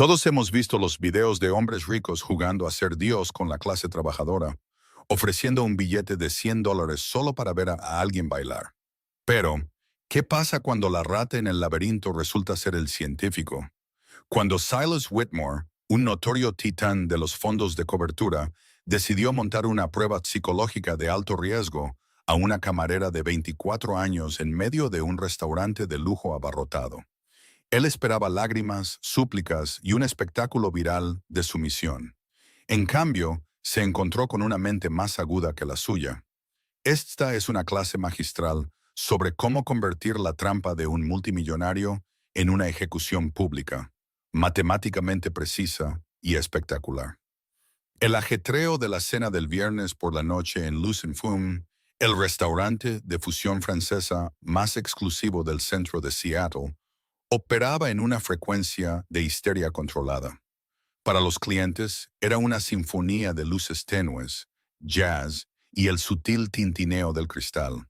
Todos hemos visto los videos de hombres ricos jugando a ser Dios con la clase trabajadora, ofreciendo un billete de $100 solo para ver a alguien bailar. Pero, ¿qué pasa cuando la rata en el laberinto resulta ser el científico? Cuando Silas Whitmore, un notorio titán de los fondos de cobertura, decidió montar una prueba psicológica de alto riesgo a una camarera de 24 años en medio de un restaurante de lujo abarrotado. Él esperaba lágrimas, súplicas y un espectáculo viral de sumisión. En cambio, se encontró con una mente más aguda que la suya. Esta es una clase magistral sobre cómo convertir la trampa de un multimillonario en una ejecución pública, matemáticamente precisa y espectacular. El ajetreo de la cena del viernes por la noche en Lucien Fum, el restaurante de fusión francesa más exclusivo del centro de Seattle, operaba en una frecuencia de histeria controlada. Para los clientes era una sinfonía de luces tenues, jazz y el sutil tintineo del cristal.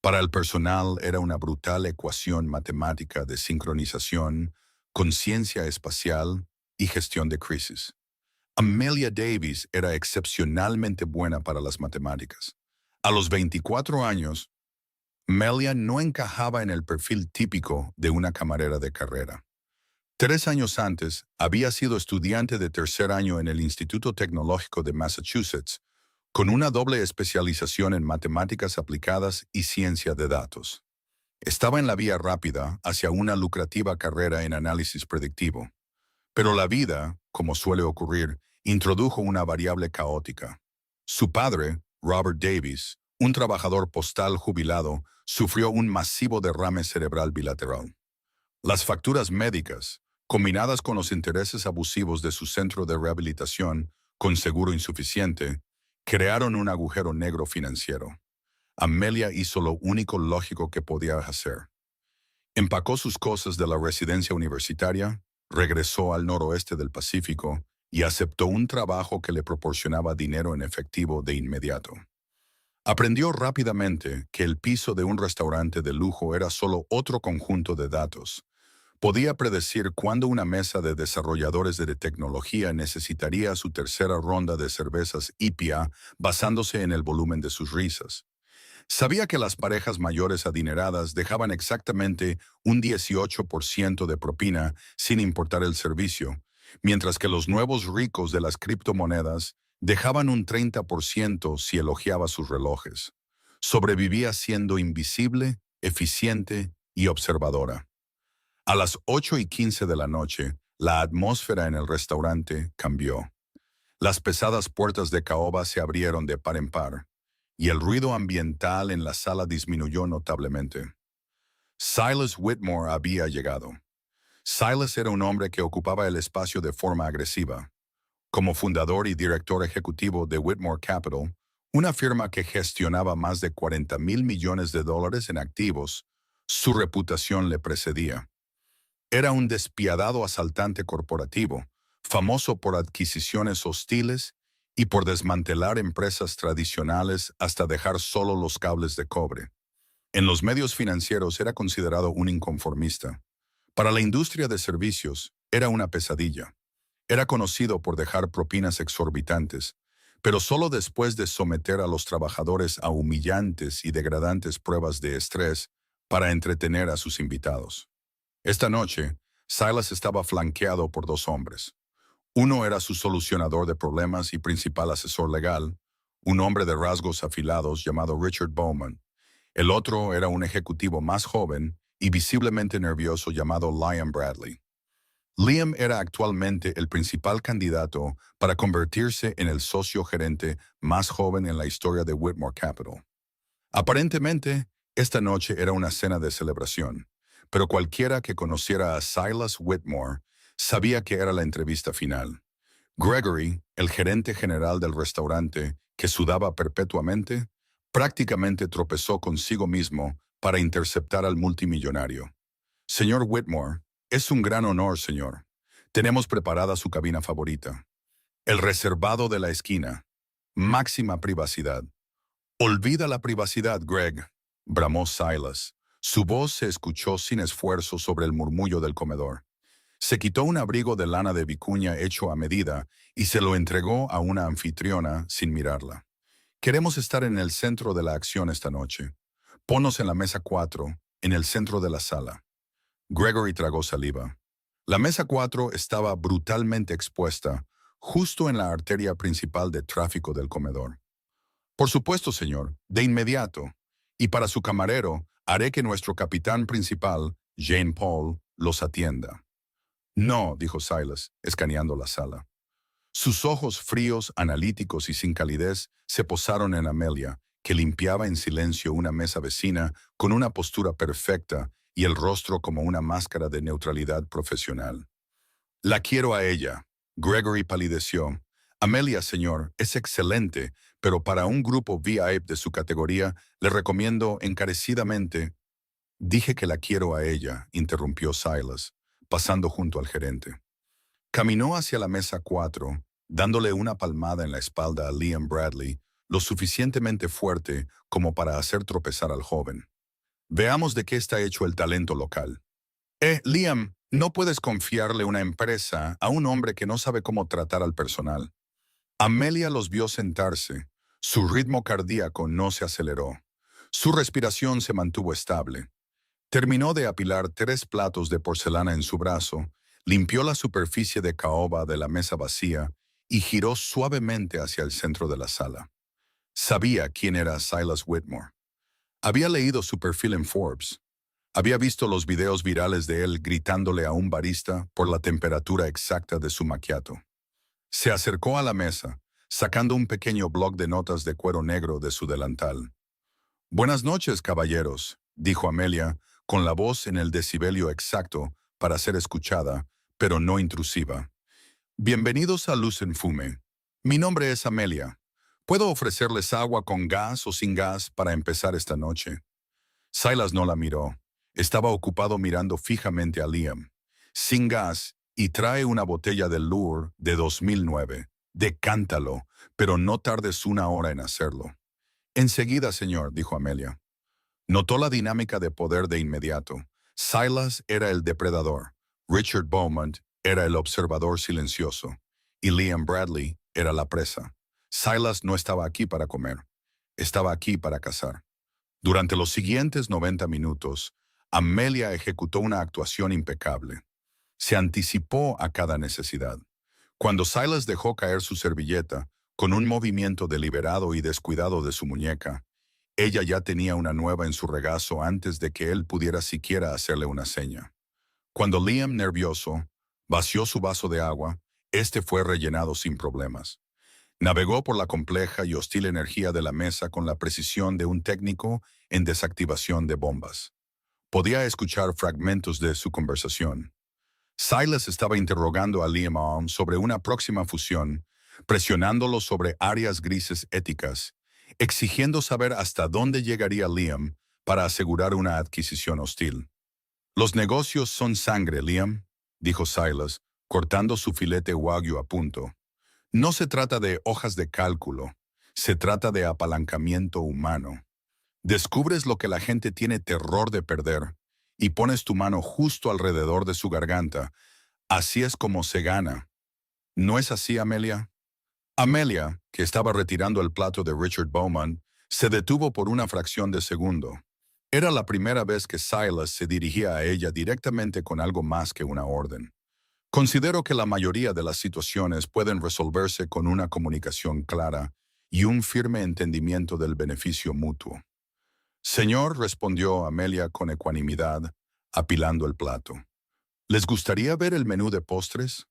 Para el personal era una brutal ecuación matemática de sincronización, conciencia espacial y gestión de crisis. Amelia Davis era excepcionalmente buena para las matemáticas. A los 24 años, Melia no encajaba en el perfil típico de una camarera de carrera. 3 años antes, había sido estudiante de tercer año en el Instituto Tecnológico de Massachusetts, con una doble especialización en matemáticas aplicadas y ciencia de datos. Estaba en la vía rápida hacia una lucrativa carrera en análisis predictivo. Pero la vida, como suele ocurrir, introdujo una variable caótica. Su padre, Robert Davis, un trabajador postal jubilado, sufrió un masivo derrame cerebral bilateral. Las facturas médicas, combinadas con los intereses abusivos de su centro de rehabilitación, con seguro insuficiente, crearon un agujero negro financiero. Amelia hizo lo único lógico que podía hacer. Empacó sus cosas de la residencia universitaria, regresó al noroeste del Pacífico y aceptó un trabajo que le proporcionaba dinero en efectivo de inmediato. Aprendió rápidamente que el piso de un restaurante de lujo era solo otro conjunto de datos. Podía predecir cuándo una mesa de desarrolladores de tecnología necesitaría su tercera ronda de cervezas IPA basándose en el volumen de sus risas. Sabía que las parejas mayores adineradas dejaban exactamente un 18% de propina sin importar el servicio, mientras que los nuevos ricos de las criptomonedas dejaban un 30% si elogiaba sus relojes. Sobrevivía siendo invisible, eficiente y observadora. A las 8:15 de la noche, la atmósfera en el restaurante cambió. Las pesadas puertas de caoba se abrieron de par en par, y el ruido ambiental en la sala disminuyó notablemente. Silas Whitmore había llegado. Silas era un hombre que ocupaba el espacio de forma agresiva. Como fundador y director ejecutivo de Whitmore Capital, una firma que gestionaba más de $40,000 millones en activos, su reputación le precedía. Era un despiadado asaltante corporativo, famoso por adquisiciones hostiles y por desmantelar empresas tradicionales hasta dejar solo los cables de cobre. En los medios financieros era considerado un inconformista. Para la industria de servicios, era una pesadilla. Era conocido por dejar propinas exorbitantes, pero solo después de someter a los trabajadores a humillantes y degradantes pruebas de estrés para entretener a sus invitados. Esta noche, Silas estaba flanqueado por dos hombres. Uno era su solucionador de problemas y principal asesor legal, un hombre de rasgos afilados llamado Richard Bowman. El otro era un ejecutivo más joven y visiblemente nervioso llamado Liam Bradley. Liam era actualmente el principal candidato para convertirse en el socio gerente más joven en la historia de Whitmore Capital. Aparentemente, esta noche era una cena de celebración, pero cualquiera que conociera a Silas Whitmore sabía que era la entrevista final. Gregory, el gerente general del restaurante, que sudaba perpetuamente, prácticamente tropezó consigo mismo para interceptar al multimillonario. Señor Whitmore, es un gran honor, señor. Tenemos preparada su cabina favorita. El reservado de la esquina. Máxima privacidad. Olvida la privacidad, Greg, bramó Silas. Su voz se escuchó sin esfuerzo sobre el murmullo del comedor. Se quitó un abrigo de lana de vicuña hecho a medida y se lo entregó a una anfitriona sin mirarla. Queremos estar en el centro de la acción esta noche. Ponnos en la mesa 4, en el centro de la sala. Gregory tragó saliva. La mesa 4 estaba brutalmente expuesta, justo en la arteria principal de tráfico del comedor. Por supuesto, señor, de inmediato. Y para su camarero, haré que nuestro capitán principal, Jane Paul, los atienda. No, dijo Silas, escaneando la sala. Sus ojos fríos, analíticos y sin calidez se posaron en Amelia, que limpiaba en silencio una mesa vecina con una postura perfecta y el rostro como una máscara de neutralidad profesional. La quiero a ella. Gregory palideció. Amelia, señor, es excelente, pero para un grupo VIP de su categoría le recomiendo encarecidamente. Dije que la quiero a ella, interrumpió Silas, pasando junto al gerente. Caminó hacia la mesa 4, dándole una palmada en la espalda a Liam Bradley, lo suficientemente fuerte como para hacer tropezar al joven. Veamos de qué está hecho el talento local. Liam, no puedes confiarle una empresa a un hombre que no sabe cómo tratar al personal. Amelia los vio sentarse. Su ritmo cardíaco no se aceleró. Su respiración se mantuvo estable. Terminó de apilar 3 platos de porcelana en su brazo, limpió la superficie de caoba de la mesa vacía y giró suavemente hacia el centro de la sala. Sabía quién era Silas Whitmore. Había leído su perfil en Forbes. Había visto los videos virales de él gritándole a un barista por la temperatura exacta de su macchiato. Se acercó a la mesa, sacando un pequeño bloc de notas de cuero negro de su delantal. «Buenas noches, caballeros», dijo Amelia, con la voz en el decibelio exacto para ser escuchada, pero no intrusiva. «Bienvenidos a Luz en Fume. Mi nombre es Amelia. ¿Puedo ofrecerles agua con gas o sin gas para empezar esta noche?» Silas no la miró. Estaba ocupado mirando fijamente a Liam. «Sin gas, y trae una botella de Lure de 2009. Decántalo, pero no tardes 1 hora en hacerlo». «Enseguida, señor», dijo Amelia. Notó la dinámica de poder de inmediato. Silas era el depredador, Richard Beaumont era el observador silencioso, y Liam Bradley era la presa. Silas no estaba aquí para comer, estaba aquí para cazar. Durante los siguientes 90 minutos, Amelia ejecutó una actuación impecable. Se anticipó a cada necesidad. Cuando Silas dejó caer su servilleta, con un movimiento deliberado y descuidado de su muñeca, ella ya tenía una nueva en su regazo antes de que él pudiera siquiera hacerle una seña. Cuando Liam, nervioso, vació su vaso de agua, este fue rellenado sin problemas. Navegó por la compleja y hostil energía de la mesa con la precisión de un técnico en desactivación de bombas. Podía escuchar fragmentos de su conversación. Silas estaba interrogando a Liam Aum sobre una próxima fusión, presionándolo sobre áreas grises éticas, exigiendo saber hasta dónde llegaría Liam para asegurar una adquisición hostil. «Los negocios son sangre, Liam», dijo Silas, cortando su filete wagyu a punto. «No se trata de hojas de cálculo, se trata de apalancamiento humano. Descubres lo que la gente tiene terror de perder y pones tu mano justo alrededor de su garganta. Así es como se gana. ¿No es así, Amelia?» Amelia, que estaba retirando el plato de Richard Beaumont, se detuvo por una fracción de segundo. Era la primera vez que Silas se dirigía a ella directamente con algo más que una orden. «Considero que la mayoría de las situaciones pueden resolverse con una comunicación clara y un firme entendimiento del beneficio mutuo». «Señor», respondió Amelia con ecuanimidad, apilando el plato. «¿Les gustaría ver el menú de postres?»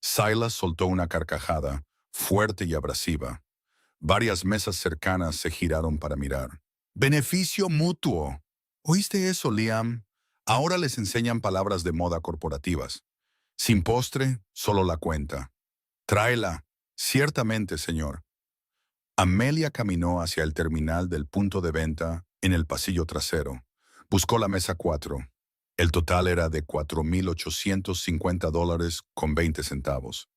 Silas soltó una carcajada, fuerte y abrasiva. Varias mesas cercanas se giraron para mirar. «Beneficio mutuo». ¿Oíste eso, Liam? Ahora les enseñan palabras de moda corporativas. Sin postre, solo la cuenta. «Tráela». «Ciertamente, señor». Amelia caminó hacia el terminal del punto de venta en el pasillo trasero. Buscó la mesa 4. El total era de $4,850 con 20 centavos.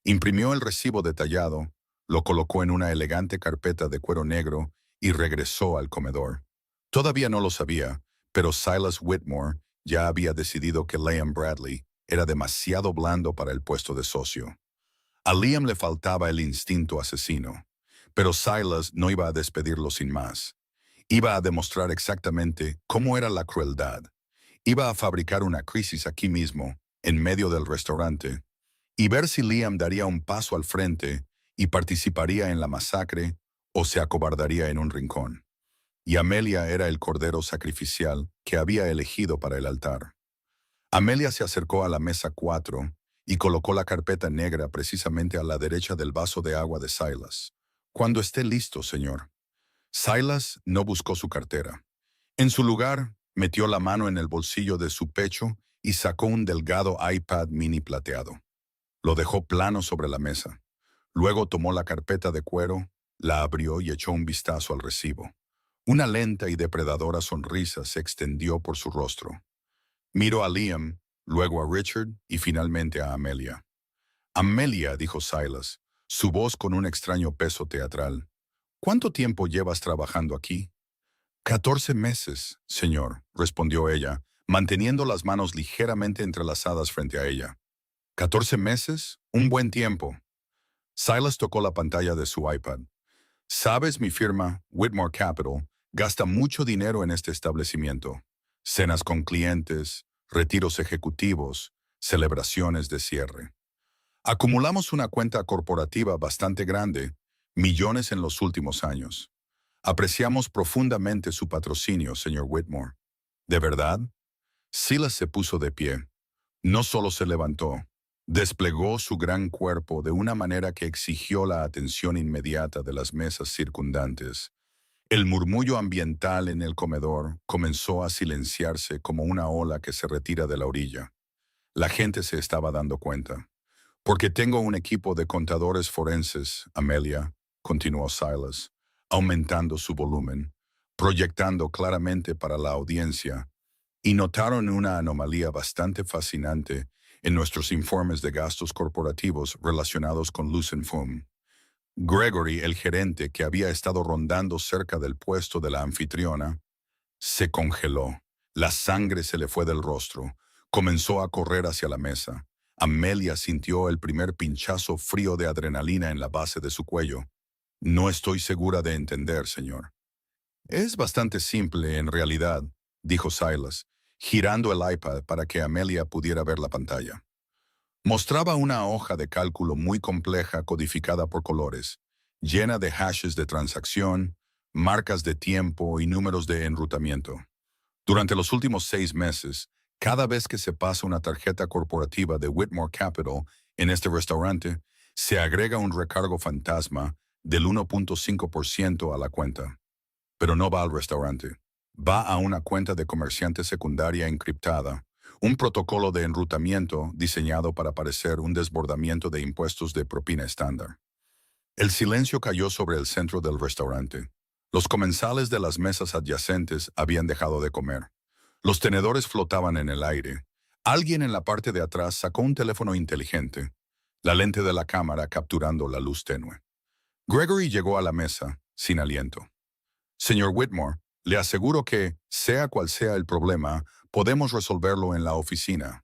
Imprimió el recibo detallado, lo colocó en una elegante carpeta de cuero negro y regresó al comedor. Todavía no lo sabía, pero Silas Whitmore ya había decidido que Liam Bradley era demasiado blando para el puesto de socio. A Liam le faltaba el instinto asesino, pero Silas no iba a despedirlo sin más. Iba a demostrar exactamente cómo era la crueldad. Iba a fabricar una crisis aquí mismo, en medio del restaurante, y ver si Liam daría un paso al frente y participaría en la masacre o se acobardaría en un rincón. Y Amelia era el cordero sacrificial que había elegido para el altar. Amelia se acercó a la mesa 4 y colocó la carpeta negra precisamente a la derecha del vaso de agua de Silas. Cuando esté listo, señor. Silas no buscó su cartera. En su lugar, metió la mano en el bolsillo de su pecho y sacó un delgado iPad mini plateado. Lo dejó plano sobre la mesa. Luego tomó la carpeta de cuero, la abrió y echó un vistazo al recibo. Una lenta y depredadora sonrisa se extendió por su rostro. Miró a Liam, luego a Richard y finalmente a Amelia. Amelia, dijo Silas, su voz con un extraño peso teatral. ¿Cuánto tiempo llevas trabajando aquí? 14 meses, señor, respondió ella, manteniendo las manos ligeramente entrelazadas frente a ella. 14 meses, un buen tiempo. Silas tocó la pantalla de su iPad. Sabes, mi firma, Whitmore Capital, gasta mucho dinero en este establecimiento. Cenas con clientes, retiros ejecutivos, celebraciones de cierre. Acumulamos una cuenta corporativa bastante grande, millones en los últimos años. Apreciamos profundamente su patrocinio, señor Whitmore. ¿De verdad? Silas se puso de pie. No solo se levantó, desplegó su gran cuerpo de una manera que exigió la atención inmediata de las mesas circundantes. El murmullo ambiental en el comedor comenzó a silenciarse como una ola que se retira de la orilla. La gente se estaba dando cuenta. Porque tengo un equipo de contadores forenses, Amelia, continuó Silas, aumentando su volumen, proyectando claramente para la audiencia, y notaron una anomalía bastante fascinante en nuestros informes de gastos corporativos relacionados con Lucent Fum. Gregory, el gerente que había estado rondando cerca del puesto de la anfitriona, se congeló. La sangre se le fue del rostro. Comenzó a correr hacia la mesa. Amelia sintió el primer pinchazo frío de adrenalina en la base de su cuello. No estoy segura de entender, señor. Es bastante simple, en realidad, dijo Silas, girando el iPad para que Amelia pudiera ver la pantalla. Mostraba una hoja de cálculo muy compleja codificada por colores, llena de hashes de transacción, marcas de tiempo y números de enrutamiento. Durante los últimos 6 meses, cada vez que se pasa una tarjeta corporativa de Whitmore Capital en este restaurante, se agrega un recargo fantasma del 1.5% a la cuenta. Pero no va al restaurante. Va a una cuenta de comerciante secundaria encriptada, un protocolo de enrutamiento diseñado para parecer un desbordamiento de impuestos de propina estándar. El silencio cayó sobre el centro del restaurante. Los comensales de las mesas adyacentes habían dejado de comer. Los tenedores flotaban en el aire. Alguien en la parte de atrás sacó un teléfono inteligente, la lente de la cámara capturando la luz tenue. Gregory llegó a la mesa, sin aliento. Señor Whitmore, le aseguro que, sea cual sea el problema, podemos resolverlo en la oficina.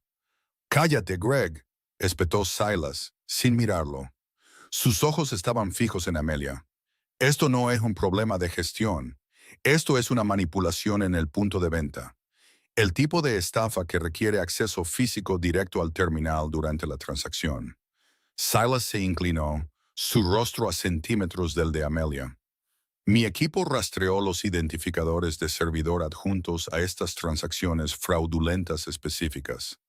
Cállate, Greg, espetó Silas, sin mirarlo. Sus ojos estaban fijos en Amelia. Esto no es un problema de gestión. Esto es una manipulación en el punto de venta. El tipo de estafa que requiere acceso físico directo al terminal durante la transacción. Silas se inclinó, su rostro a centímetros del de Amelia. Mi equipo rastreó los identificadores de servidor adjuntos a estas transacciones fraudulentas específicas.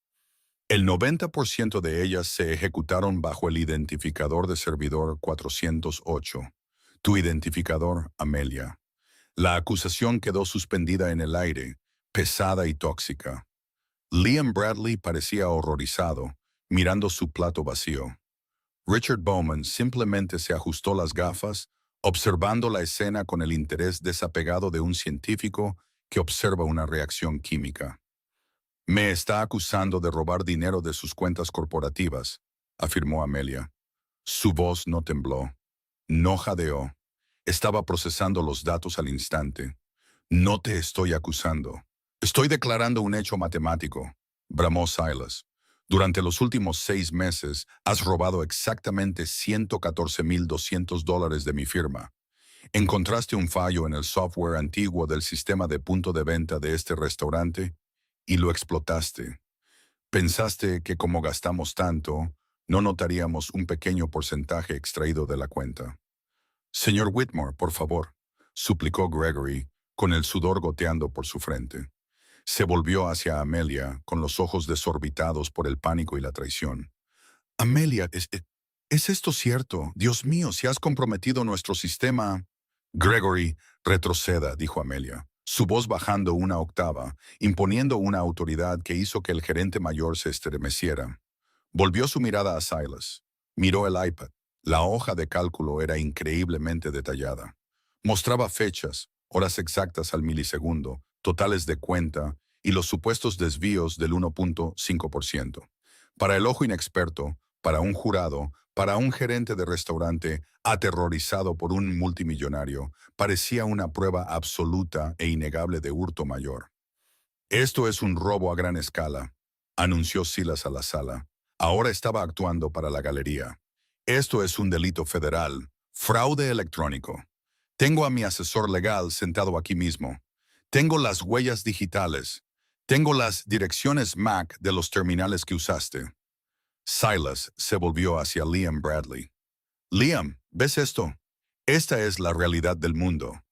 El 90% de ellas se ejecutaron bajo el identificador de servidor 408, tu identificador, Amelia. La acusación quedó suspendida en el aire, pesada y tóxica. Liam Bradley parecía horrorizado, mirando su plato vacío. Richard Bowman simplemente se ajustó las gafas, observando la escena con el interés desapegado de un científico que observa una reacción química. Me está acusando de robar dinero de sus cuentas corporativas, afirmó Amelia. Su voz no tembló, no jadeó. Estaba procesando los datos al instante. No te estoy acusando. Estoy declarando un hecho matemático, bramó Silas. Durante los últimos 6 meses, has robado exactamente $114,200 de mi firma. Encontraste un fallo en el software antiguo del sistema de punto de venta de este restaurante y lo explotaste. Pensaste que como gastamos tanto, no notaríamos un pequeño porcentaje extraído de la cuenta. Señor Whitmore, por favor, suplicó Gregory, con el sudor goteando por su frente. Se volvió hacia Amelia, con los ojos desorbitados por el pánico y la traición. Amelia, ¿es esto cierto? Dios mío, si has comprometido nuestro sistema. Gregory, retroceda, dijo Amelia, su voz bajando una octava, imponiendo una autoridad que hizo que el gerente mayor se estremeciera. Volvió su mirada a Silas. Miró el iPad. La hoja de cálculo era increíblemente detallada. Mostraba fechas, horas exactas al milisegundo, totales de cuenta y los supuestos desvíos del 1.5%. Para el ojo inexperto, para un jurado, para un gerente de restaurante aterrorizado por un multimillonario, parecía una prueba absoluta e innegable de hurto mayor. Esto es un robo a gran escala, anunció Silas a la sala. Ahora estaba actuando para la galería. Esto es un delito federal, fraude electrónico. Tengo a mi asesor legal sentado aquí mismo. Tengo las huellas digitales. Tengo las direcciones MAC de los terminales que usaste. Silas se volvió hacia Liam Bradley. Liam, ¿ves esto? Esta es la realidad del mundo.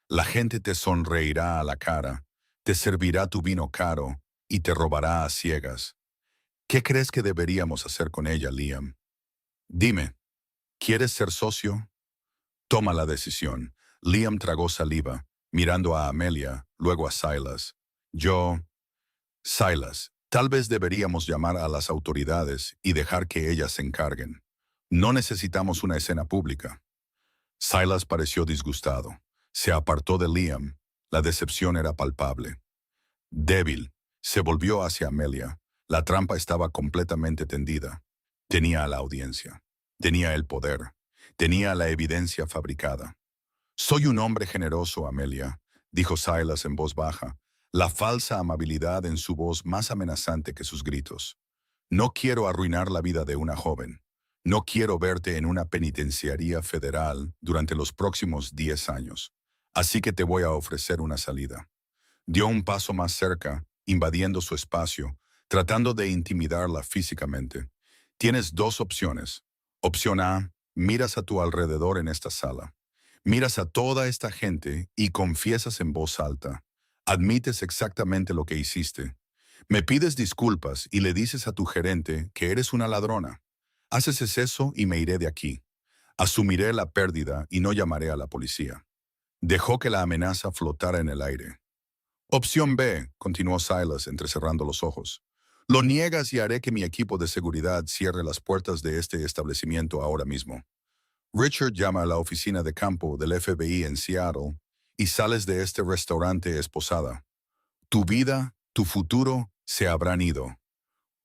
La gente te sonreirá a la cara, te servirá tu vino caro y te robará a ciegas. ¿Qué crees que deberíamos hacer con ella, Liam? Dime, ¿quieres ser socio? Toma la decisión. Liam tragó saliva, mirando a Amelia, luego a Silas. Silas, tal vez deberíamos llamar a las autoridades y dejar que ellas se encarguen. No necesitamos una escena pública. Silas pareció disgustado. Se apartó de Liam. La decepción era palpable. Débil, se volvió hacia Amelia. La trampa estaba completamente tendida. Tenía a la audiencia. Tenía el poder. Tenía la evidencia fabricada. Soy un hombre generoso, Amelia, dijo Silas en voz baja, la falsa amabilidad en su voz más amenazante que sus gritos. No quiero arruinar la vida de una joven. No quiero verte en una penitenciaría federal durante los próximos 10 años. Así que te voy a ofrecer una salida. Dio un paso más cerca, invadiendo su espacio, tratando de intimidarla físicamente. Tienes 2 opciones. Opción A, miras a tu alrededor en esta sala. Miras a toda esta gente y confiesas en voz alta. Admites exactamente lo que hiciste. Me pides disculpas y le dices a tu gerente que eres una ladrona. Haces eso y me iré de aquí. Asumiré la pérdida y no llamaré a la policía. Dejó que la amenaza flotara en el aire. Opción B, continuó Silas entrecerrando los ojos. Lo niegas y haré que mi equipo de seguridad cierre las puertas de este establecimiento ahora mismo. Richard llama a la oficina de campo del FBI en Seattle y sales de este restaurante esposada. Tu vida, tu futuro, se habrán ido.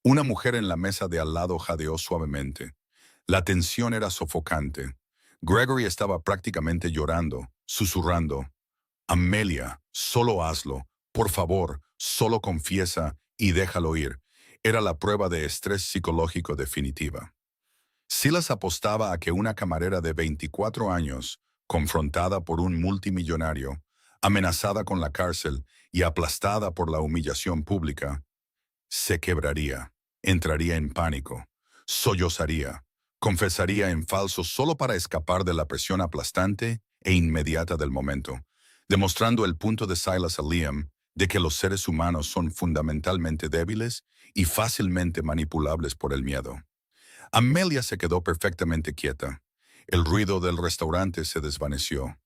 Una mujer en la mesa de al lado jadeó suavemente. La tensión era sofocante. Gregory estaba prácticamente llorando, susurrando. Amelia, solo hazlo. Por favor, solo confiesa y déjalo ir. Era la prueba de estrés psicológico definitiva. Silas apostaba a que una camarera de 24 años, confrontada por un multimillonario, amenazada con la cárcel y aplastada por la humillación pública, se quebraría, entraría en pánico, sollozaría, confesaría en falso solo para escapar de la presión aplastante e inmediata del momento, demostrando el punto de Silas a Liam de que los seres humanos son fundamentalmente débiles y fácilmente manipulables por el miedo. Amelia se quedó perfectamente quieta. El ruido del restaurante se desvaneció.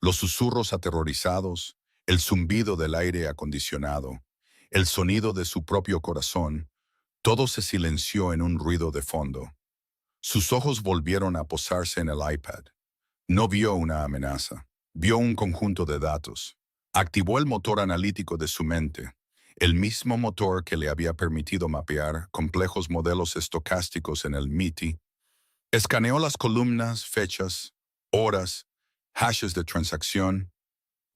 Los susurros aterrorizados, el zumbido del aire acondicionado, el sonido de su propio corazón, todo se silenció en un ruido de fondo. Sus ojos volvieron a posarse en el iPad. No vio una amenaza, vio un conjunto de datos. Activó el motor analítico de su mente, el mismo motor que le había permitido mapear complejos modelos estocásticos en el MITI. Escaneó las columnas, fechas, horas, hashes de transacción,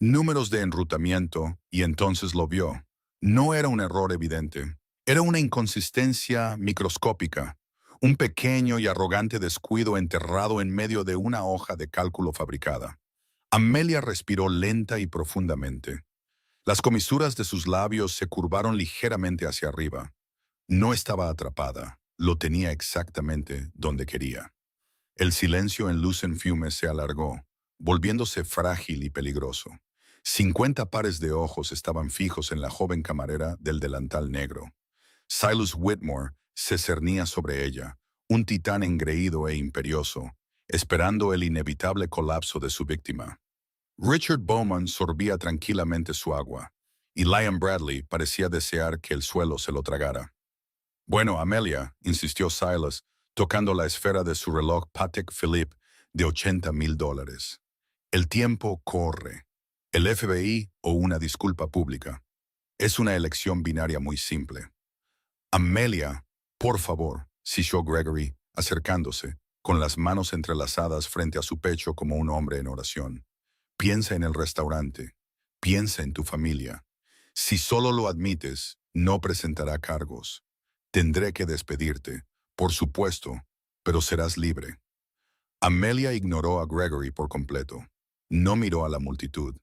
números de enrutamiento, y entonces lo vio. No era un error evidente. Era una inconsistencia microscópica, un pequeño y arrogante descuido enterrado en medio de una hoja de cálculo fabricada. Amelia respiró lenta y profundamente. Las comisuras de sus labios se curvaron ligeramente hacia arriba. No estaba atrapada, lo tenía exactamente donde quería. El silencio en Lucen Fumes se alargó, volviéndose frágil y peligroso. 50 pares de ojos estaban fijos en la joven camarera del delantal negro. Silas Whitmore se cernía sobre ella, un titán engreído e imperioso, esperando el inevitable colapso de su víctima. Richard Bowman sorbía tranquilamente su agua, y Liam Bradley parecía desear que el suelo se lo tragara. Bueno, Amelia, insistió Silas, tocando la esfera de su reloj Patek Philippe de $80,000. El tiempo corre. El FBI o una disculpa pública. Es una elección binaria muy simple. Amelia, por favor, sisió Gregory, acercándose, con las manos entrelazadas frente a su pecho como un hombre en oración. Piensa en el restaurante. Piensa en tu familia. Si solo lo admites, no presentará cargos. Tendré que despedirte, por supuesto, pero serás libre. Amelia ignoró a Gregory por completo. No miró a la multitud.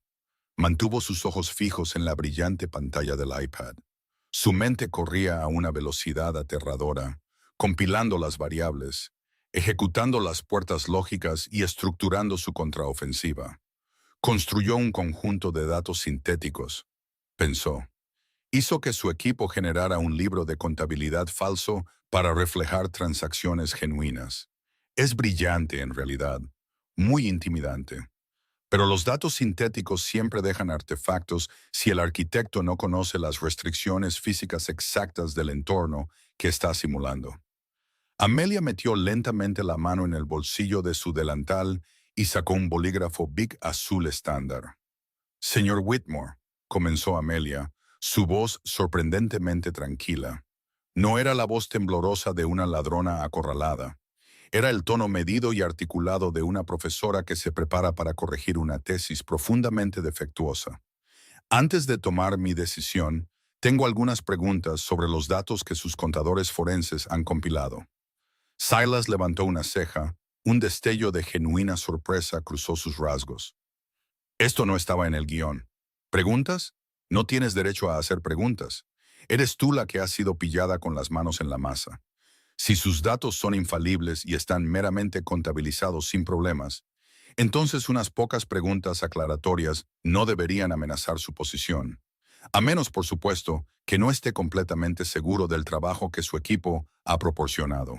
Mantuvo sus ojos fijos en la brillante pantalla del iPad. Su mente corría a una velocidad aterradora, compilando las variables, ejecutando las puertas lógicas y estructurando su contraofensiva. Construyó un conjunto de datos sintéticos, pensó. Hizo que su equipo generara un libro de contabilidad falso para reflejar transacciones genuinas. Es brillante en realidad, muy intimidante. Pero los datos sintéticos siempre dejan artefactos si el arquitecto no conoce las restricciones físicas exactas del entorno que está simulando. Amelia metió lentamente la mano en el bolsillo de su delantal y sacó un bolígrafo Bic azul estándar. Señor Whitmore, comenzó Amelia, su voz sorprendentemente tranquila. No era la voz temblorosa de una ladrona acorralada. Era el tono medido y articulado de una profesora que se prepara para corregir una tesis profundamente defectuosa. Antes de tomar mi decisión, tengo algunas preguntas sobre los datos que sus contadores forenses han compilado. Silas levantó una ceja, un destello de genuina sorpresa cruzó sus rasgos. Esto no estaba en el guión. ¿Preguntas? No tienes derecho a hacer preguntas. Eres tú la que ha sido pillada con las manos en la masa. Si sus datos son infalibles y están meramente contabilizados sin problemas, entonces unas pocas preguntas aclaratorias no deberían amenazar su posición. A menos, por supuesto, que no esté completamente seguro del trabajo que su equipo ha proporcionado.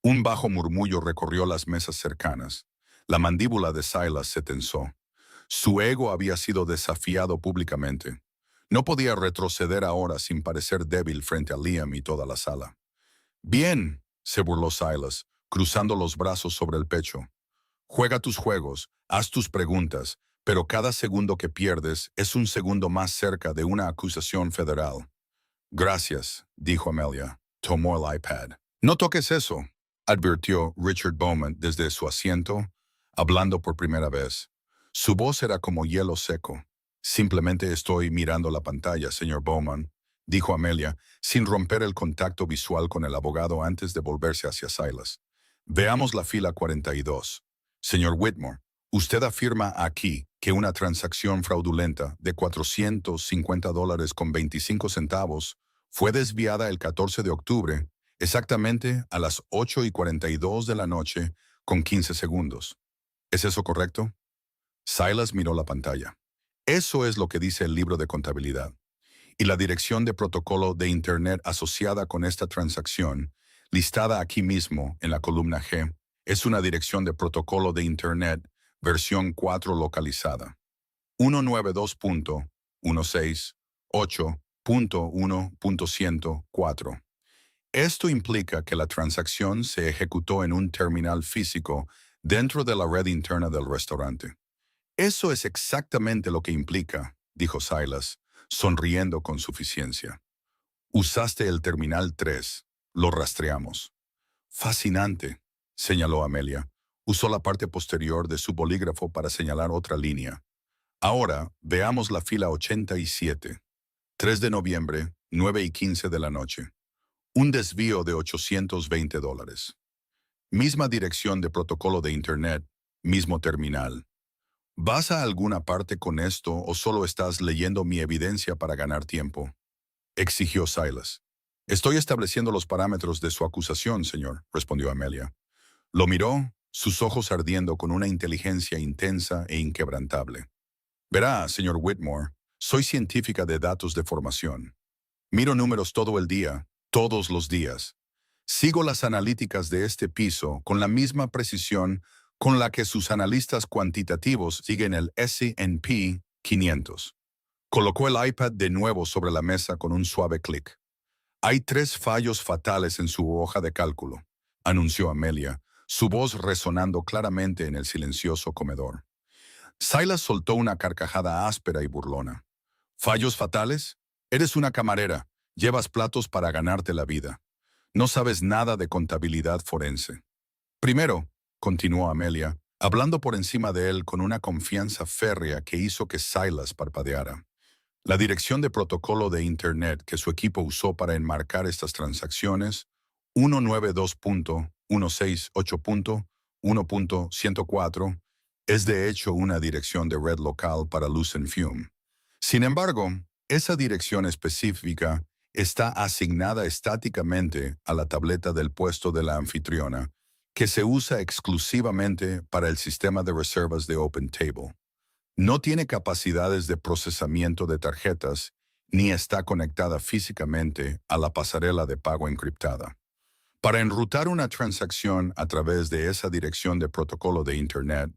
Un bajo murmullo recorrió las mesas cercanas. La mandíbula de Silas se tensó. Su ego había sido desafiado públicamente. No podía retroceder ahora sin parecer débil frente a Liam y toda la sala. Bien, se burló Silas, cruzando los brazos sobre el pecho. Juega tus juegos, haz tus preguntas, pero cada segundo que pierdes es un segundo más cerca de una acusación federal. Gracias, dijo Amelia. Tomó el iPad. No toques eso, advirtió Richard Bowman desde su asiento, hablando por primera vez. Su voz era como hielo seco. Simplemente estoy mirando la pantalla, señor Bowman, dijo Amelia, sin romper el contacto visual con el abogado antes de volverse hacia Silas. Veamos la fila 42. Señor Whitmore, usted afirma aquí que una transacción fraudulenta de $450.25 fue desviada el 14 de octubre, exactamente a las 8:42 de la noche con 15 segundos. ¿Es eso correcto? Silas miró la pantalla. Eso es lo que dice el libro de contabilidad. Y la dirección de protocolo de Internet asociada con esta transacción, listada aquí mismo en la columna G, es una dirección de protocolo de Internet versión 4 localizada. 192.168.1.104. Esto implica que la transacción se ejecutó en un terminal físico dentro de la red interna del restaurante. Eso es exactamente lo que implica, dijo Silas, sonriendo con suficiencia. Usaste el terminal 3. Lo rastreamos. Fascinante, señaló Amelia. Usó la parte posterior de su bolígrafo para señalar otra línea. Ahora, veamos la fila 87. 3 de noviembre, 9:15 de la noche. Un desvío de $820. Misma dirección de protocolo de Internet, mismo terminal. ¿Vas a alguna parte con esto o solo estás leyendo mi evidencia para ganar tiempo? Exigió Silas. Estoy estableciendo los parámetros de su acusación, señor, respondió Amelia. Lo miró, sus ojos ardiendo con una inteligencia intensa e inquebrantable. Verá, señor Whitmore, soy científica de datos de formación. Miro números todo el día, todos los días. Sigo las analíticas de este piso con la misma precisión con la que sus analistas cuantitativos siguen el S&P 500. Colocó el iPad de nuevo sobre la mesa con un suave clic. Hay 3 fallos fatales en su hoja de cálculo, anunció Amelia, su voz resonando claramente en el silencioso comedor. Silas soltó una carcajada áspera y burlona. ¿Fallos fatales? Eres una camarera, llevas platos para ganarte la vida. No sabes nada de contabilidad forense. Primero, continuó Amelia, hablando por encima de él con una confianza férrea que hizo que Silas parpadeara. La dirección de protocolo de Internet que su equipo usó para enmarcar estas transacciones, 192.168.1.104, es de hecho una dirección de red local para Lucent Fume. Sin embargo, esa dirección específica está asignada estáticamente a la tableta del puesto de la anfitriona, que se usa exclusivamente para el sistema de reservas de OpenTable. No tiene capacidades de procesamiento de tarjetas ni está conectada físicamente a la pasarela de pago encriptada. Para enrutar una transacción a través de esa dirección de protocolo de Internet,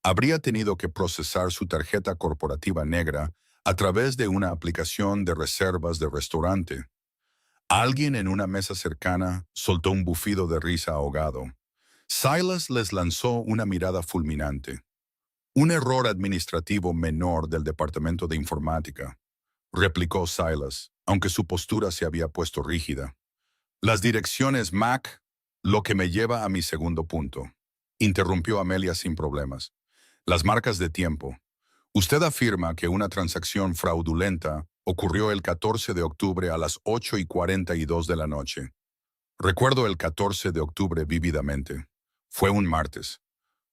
habría tenido que procesar su tarjeta corporativa negra a través de una aplicación de reservas de restaurante. Alguien en una mesa cercana soltó un bufido de risa ahogado. Silas les lanzó una mirada fulminante. Un error administrativo menor del departamento de informática, replicó Silas, aunque su postura se había puesto rígida. Las direcciones MAC, lo que me lleva a mi segundo punto, interrumpió Amelia sin problemas. Las marcas de tiempo. Usted afirma que una transacción fraudulenta ocurrió el 14 de octubre a las 8:42 de la noche. Recuerdo el 14 de octubre vívidamente. Fue un martes.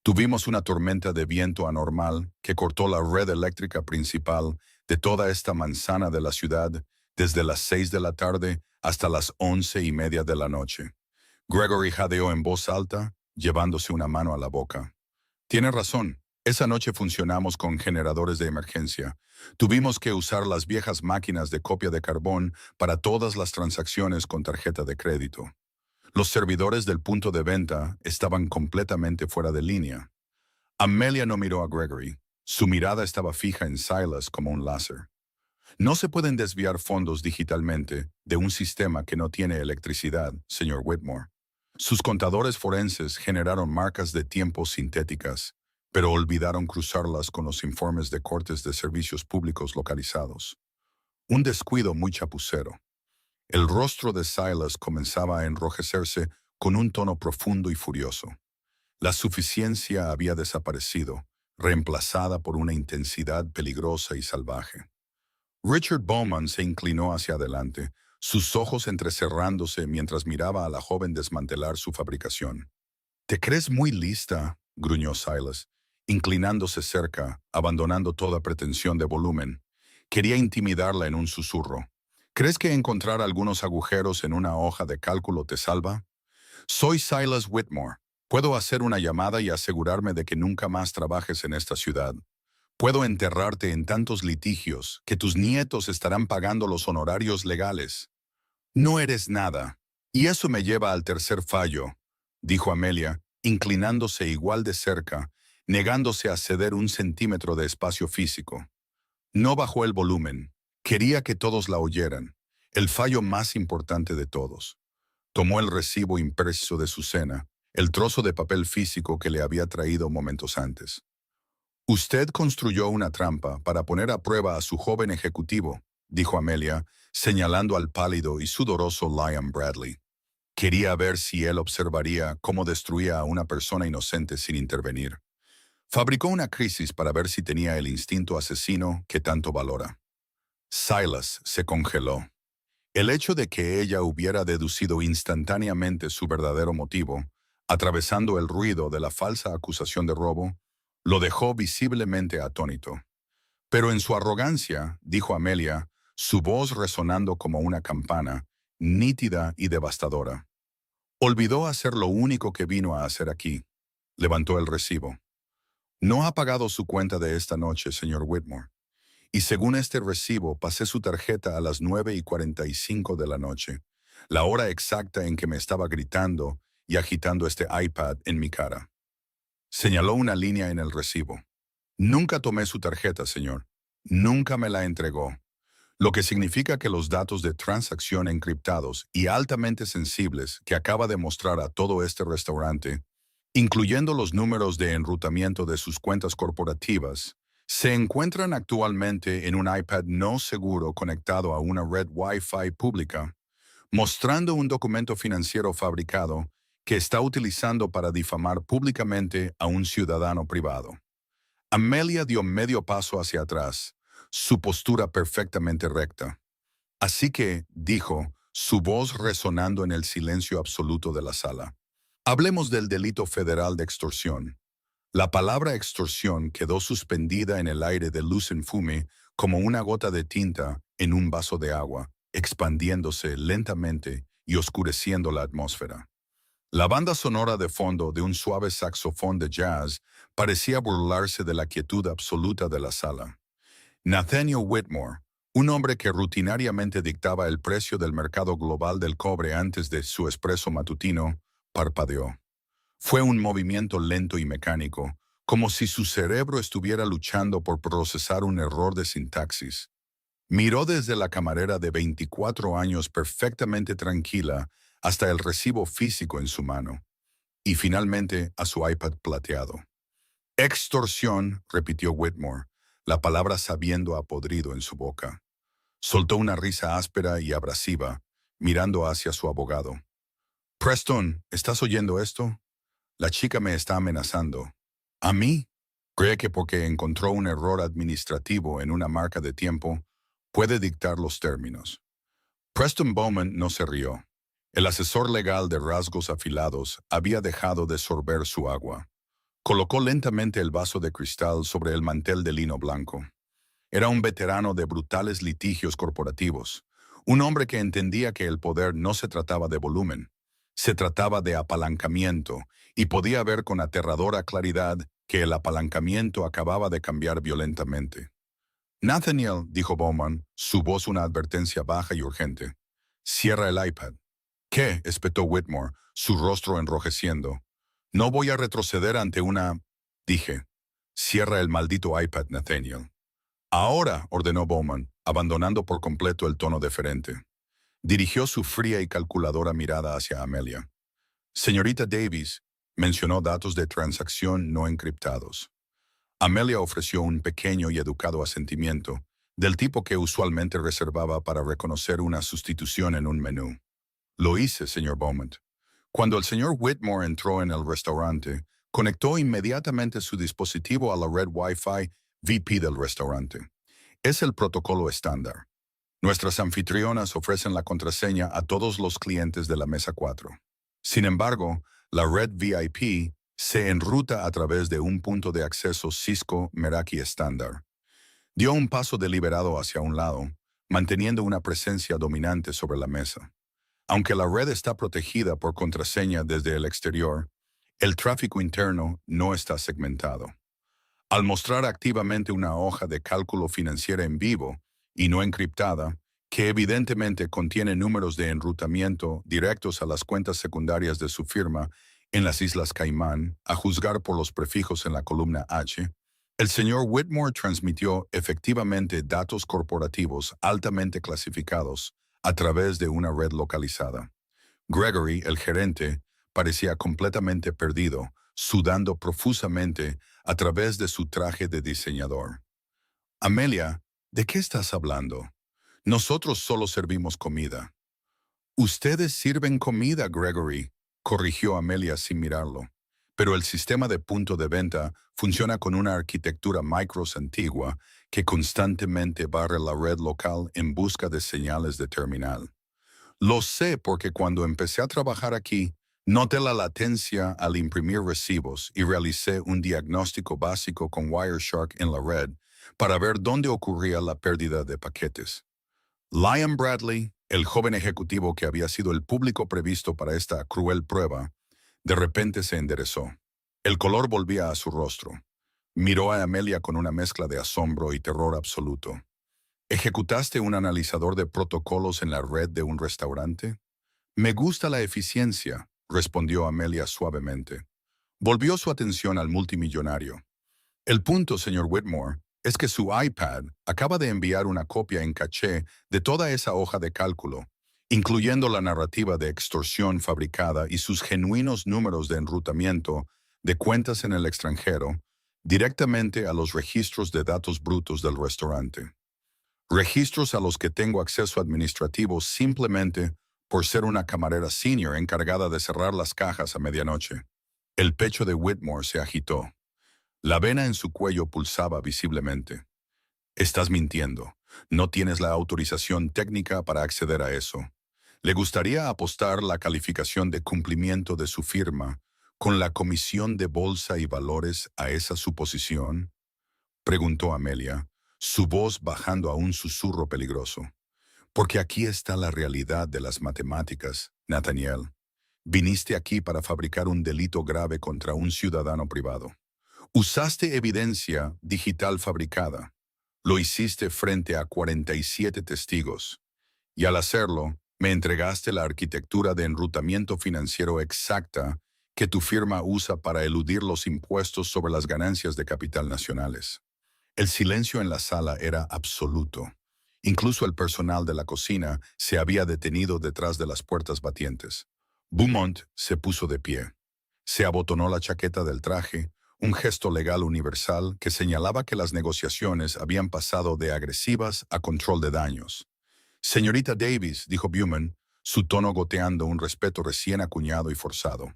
Tuvimos una tormenta de viento anormal que cortó la red eléctrica principal de toda esta manzana de la ciudad desde las 6 de la tarde hasta las 11:30 de la noche. Gregory jadeó en voz alta, llevándose una mano a la boca. Tiene razón. Esa noche funcionamos con generadores de emergencia. Tuvimos que usar las viejas máquinas de copia de carbón para todas las transacciones con tarjeta de crédito. Los servidores del punto de venta estaban completamente fuera de línea. Amelia no miró a Gregory. Su mirada estaba fija en Silas como un láser. No se pueden desviar fondos digitalmente de un sistema que no tiene electricidad, señor Whitmore. Sus contadores forenses generaron marcas de tiempo sintéticas, pero olvidaron cruzarlas con los informes de cortes de servicios públicos localizados. Un descuido muy chapucero. El rostro de Silas comenzaba a enrojecerse con un tono profundo y furioso. La suficiencia había desaparecido, reemplazada por una intensidad peligrosa y salvaje. Richard Bowman se inclinó hacia adelante, sus ojos entrecerrándose mientras miraba a la joven desmantelar su fabricación. «¿Te crees muy lista?», gruñó Silas, inclinándose cerca, abandonando toda pretensión de volumen. Quería intimidarla en un susurro. ¿Crees que encontrar algunos agujeros en una hoja de cálculo te salva? Soy Silas Whitmore. Puedo hacer una llamada y asegurarme de que nunca más trabajes en esta ciudad. Puedo enterrarte en tantos litigios que tus nietos estarán pagando los honorarios legales. No eres nada. Y eso me lleva al tercer fallo, dijo Amelia, inclinándose igual de cerca, negándose a ceder un centímetro de espacio físico. No bajó el volumen. Quería que todos la oyeran. El fallo más importante de todos. Tomó el recibo impreso de su cena, el trozo de papel físico que le había traído momentos antes. Usted construyó una trampa para poner a prueba a su joven ejecutivo, dijo Amelia, señalando al pálido y sudoroso Liam Bradley. Quería ver si él observaría cómo destruía a una persona inocente sin intervenir. Fabricó una crisis para ver si tenía el instinto asesino que tanto valora. Silas se congeló. El hecho de que ella hubiera deducido instantáneamente su verdadero motivo, atravesando el ruido de la falsa acusación de robo, lo dejó visiblemente atónito. Pero en su arrogancia, dijo Amelia, su voz resonando como una campana, nítida y devastadora. Olvidó hacer lo único que vino a hacer aquí. Levantó el recibo. No ha pagado su cuenta de esta noche, señor Whitmore. Y según este recibo, pasé su tarjeta a las 9:45 de la noche, la hora exacta en que me estaba gritando y agitando este iPad en mi cara. Señaló una línea en el recibo. Nunca tomé su tarjeta, señor. Nunca me la entregó. Lo que significa que los datos de transacción encriptados y altamente sensibles que acaba de mostrar a todo este restaurante, incluyendo los números de enrutamiento de sus cuentas corporativas, se encuentran actualmente en un iPad no seguro conectado a una red Wi-Fi pública, mostrando un documento financiero fabricado que está utilizando para difamar públicamente a un ciudadano privado. Amelia dio medio paso hacia atrás, su postura perfectamente recta. Así que, dijo, su voz resonando en el silencio absoluto de la sala. Hablemos del delito federal de extorsión. La palabra extorsión quedó suspendida en el aire de Lucien Fume como una gota de tinta en un vaso de agua, expandiéndose lentamente y oscureciendo la atmósfera. La banda sonora de fondo de un suave saxofón de jazz parecía burlarse de la quietud absoluta de la sala. Nathaniel Whitmore, un hombre que rutinariamente dictaba el precio del mercado global del cobre antes de su espresso matutino, parpadeó. Fue un movimiento lento y mecánico, como si su cerebro estuviera luchando por procesar un error de sintaxis. Miró desde la camarera de 24 años perfectamente tranquila hasta el recibo físico en su mano, y finalmente a su iPad plateado. Extorsión, repitió Whitmore, la palabra sabiendo a podrido en su boca. Soltó una risa áspera y abrasiva, mirando hacia su abogado. Preston, ¿estás oyendo esto? La chica me está amenazando. ¿A mí? Cree que porque encontró un error administrativo en una marca de tiempo, puede dictar los términos. Preston Bowman no se rió. El asesor legal de rasgos afilados había dejado de sorber su agua. Colocó lentamente el vaso de cristal sobre el mantel de lino blanco. Era un veterano de brutales litigios corporativos, un hombre que entendía que el poder no se trataba de volumen, se trataba de apalancamiento, y podía ver con aterradora claridad que el apalancamiento acababa de cambiar violentamente. Nathaniel, dijo Bowman, su voz una advertencia baja y urgente. Cierra el iPad. ¿Qué? Espetó Whitmore, su rostro enrojeciendo. No voy a retroceder ante una... Dije. Cierra el maldito iPad, Nathaniel. Ahora, ordenó Bowman, abandonando por completo el tono deferente. Dirigió su fría y calculadora mirada hacia Amelia. Señorita Davis, mencionó datos de transacción no encriptados. Amelia ofreció un pequeño y educado asentimiento, del tipo que usualmente reservaba para reconocer una sustitución en un menú. Lo hice, señor Beaumont. Cuando el señor Whitmore entró en el restaurante, conectó inmediatamente su dispositivo a la red Wi-Fi VP del restaurante. Es el protocolo estándar. Nuestras anfitrionas ofrecen la contraseña a todos los clientes de la mesa 4. Sin embargo, la red VIP se enruta a través de un punto de acceso Cisco Meraki estándar. Dio un paso deliberado hacia un lado, manteniendo una presencia dominante sobre la mesa. Aunque la red está protegida por contraseña desde el exterior, el tráfico interno no está segmentado. Al mostrar activamente una hoja de cálculo financiera en vivo y no encriptada, que evidentemente contiene números de enrutamiento directos a las cuentas secundarias de su firma en las Islas Caimán, a juzgar por los prefijos en la columna H, el señor Whitmore transmitió efectivamente datos corporativos altamente clasificados a través de una red localizada. Gregory, el gerente, parecía completamente perdido, sudando profusamente a través de su traje de diseñador. Amelia, ¿de qué estás hablando? Nosotros solo servimos comida. Ustedes sirven comida, Gregory, corrigió Amelia sin mirarlo. Pero el sistema de punto de venta funciona con una arquitectura micros antigua que constantemente barre la red local en busca de señales de terminal. Lo sé porque cuando empecé a trabajar aquí, noté la latencia al imprimir recibos y realicé un diagnóstico básico con Wireshark en la red para ver dónde ocurría la pérdida de paquetes. Liam Bradley, el joven ejecutivo que había sido el público previsto para esta cruel prueba, de repente se enderezó. El color volvía a su rostro. Miró a Amelia con una mezcla de asombro y terror absoluto. ¿Ejecutaste un analizador de protocolos en la red de un restaurante? Me gusta la eficiencia, respondió Amelia suavemente. Volvió su atención al multimillonario. El punto, señor Whitmore, es que su iPad acaba de enviar una copia en caché de toda esa hoja de cálculo, incluyendo la narrativa de extorsión fabricada y sus genuinos números de enrutamiento de cuentas en el extranjero, directamente a los registros de datos brutos del restaurante. Registros a los que tengo acceso administrativo simplemente por ser una camarera senior encargada de cerrar las cajas a medianoche. El pecho de Whitmore se agitó. La vena en su cuello pulsaba visiblemente. Estás mintiendo. No tienes la autorización técnica para acceder a eso. ¿Le gustaría apostar la calificación de cumplimiento de su firma con la Comisión de Bolsa y Valores a esa suposición? Preguntó Amelia, su voz bajando a un susurro peligroso. Porque aquí está la realidad de las matemáticas, Nathaniel. Viniste aquí para fabricar un delito grave contra un ciudadano privado. Usaste evidencia digital fabricada. Lo hiciste frente a 47 testigos. Y al hacerlo, me entregaste la arquitectura de enrutamiento financiero exacta que tu firma usa para eludir los impuestos sobre las ganancias de capital nacionales. El silencio en la sala era absoluto. Incluso el personal de la cocina se había detenido detrás de las puertas batientes. Beaumont se puso de pie. Se abotonó la chaqueta del traje, un gesto legal universal que señalaba que las negociaciones habían pasado de agresivas a control de daños. Señorita Davis, dijo Beaumont, su tono goteando un respeto recién acuñado y forzado.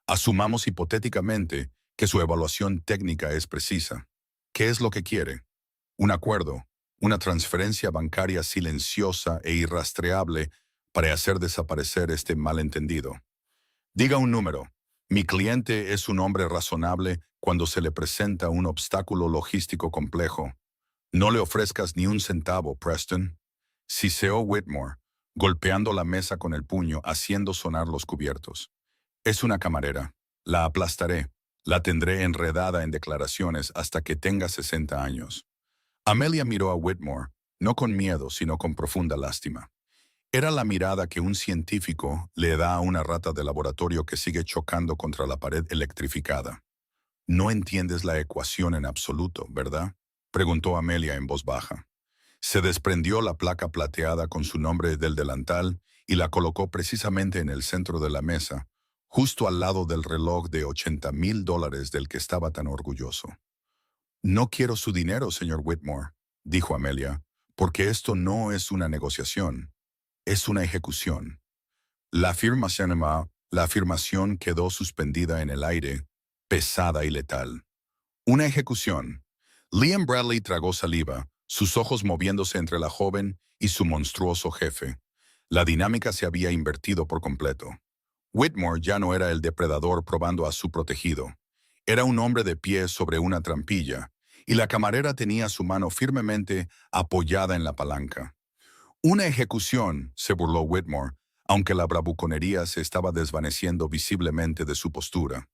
Asumamos hipotéticamente que su evaluación técnica es precisa. ¿Qué es lo que quiere? Un acuerdo, una transferencia bancaria silenciosa e irrastreable para hacer desaparecer este malentendido. Diga un número. Mi cliente es un hombre razonable cuando se le presenta un obstáculo logístico complejo. No le ofrezcas ni un centavo, Preston. Siseó Whitmore, golpeando la mesa con el puño, haciendo sonar los cubiertos. Es una camarera. La aplastaré. La tendré enredada en declaraciones hasta que tenga 60 años. Amelia miró a Whitmore, no con miedo, sino con profunda lástima. Era la mirada que un científico le da a una rata de laboratorio que sigue chocando contra la pared electrificada. No entiendes la ecuación en absoluto, ¿verdad? Preguntó Amelia en voz baja. Se desprendió la placa plateada con su nombre del delantal y la colocó precisamente en el centro de la mesa, justo al lado del reloj de $80,000 del que estaba tan orgulloso. No quiero su dinero, señor Whitmore, dijo Amelia, porque esto no es una negociación, es una ejecución. La afirmación quedó suspendida en el aire, pesada y letal. Una ejecución. Liam Bradley tragó saliva, sus ojos moviéndose entre la joven y su monstruoso jefe. La dinámica se había invertido por completo. Whitmore ya no era el depredador probando a su protegido. Era un hombre de pie sobre una trampilla, y la camarera tenía su mano firmemente apoyada en la palanca. Una ejecución, se burló Whitmore, aunque la bravuconería se estaba desvaneciendo visiblemente de su postura.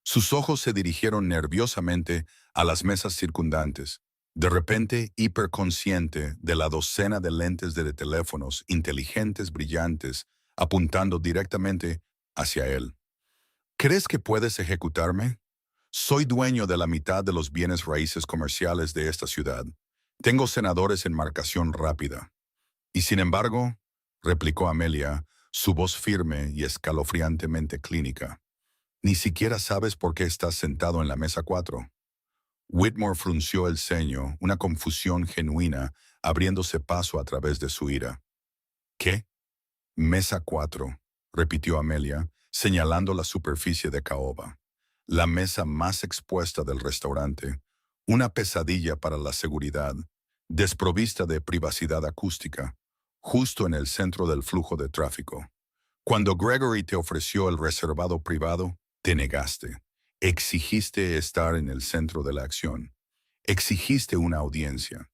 Sus ojos se dirigieron nerviosamente a las mesas circundantes, de repente hiperconsciente de la docena de lentes de teléfonos inteligentes brillantes apuntando directamente hacia él. ¿Crees que puedes ejecutarme? Soy dueño de la mitad de los bienes raíces comerciales de esta ciudad. Tengo senadores en marcación rápida. Y sin embargo, replicó Amelia, su voz firme y escalofriantemente clínica, ni siquiera sabes por qué estás sentado en la mesa 4. Whitmore frunció el ceño, una confusión genuina, abriéndose paso a través de su ira. ¿Qué? Mesa 4, repitió Amelia, señalando la superficie de caoba. La mesa más expuesta del restaurante, una pesadilla para la seguridad, desprovista de privacidad acústica, justo en el centro del flujo de tráfico. Cuando Gregory te ofreció el reservado privado, te negaste. Exigiste estar en el centro de la acción. Exigiste una audiencia.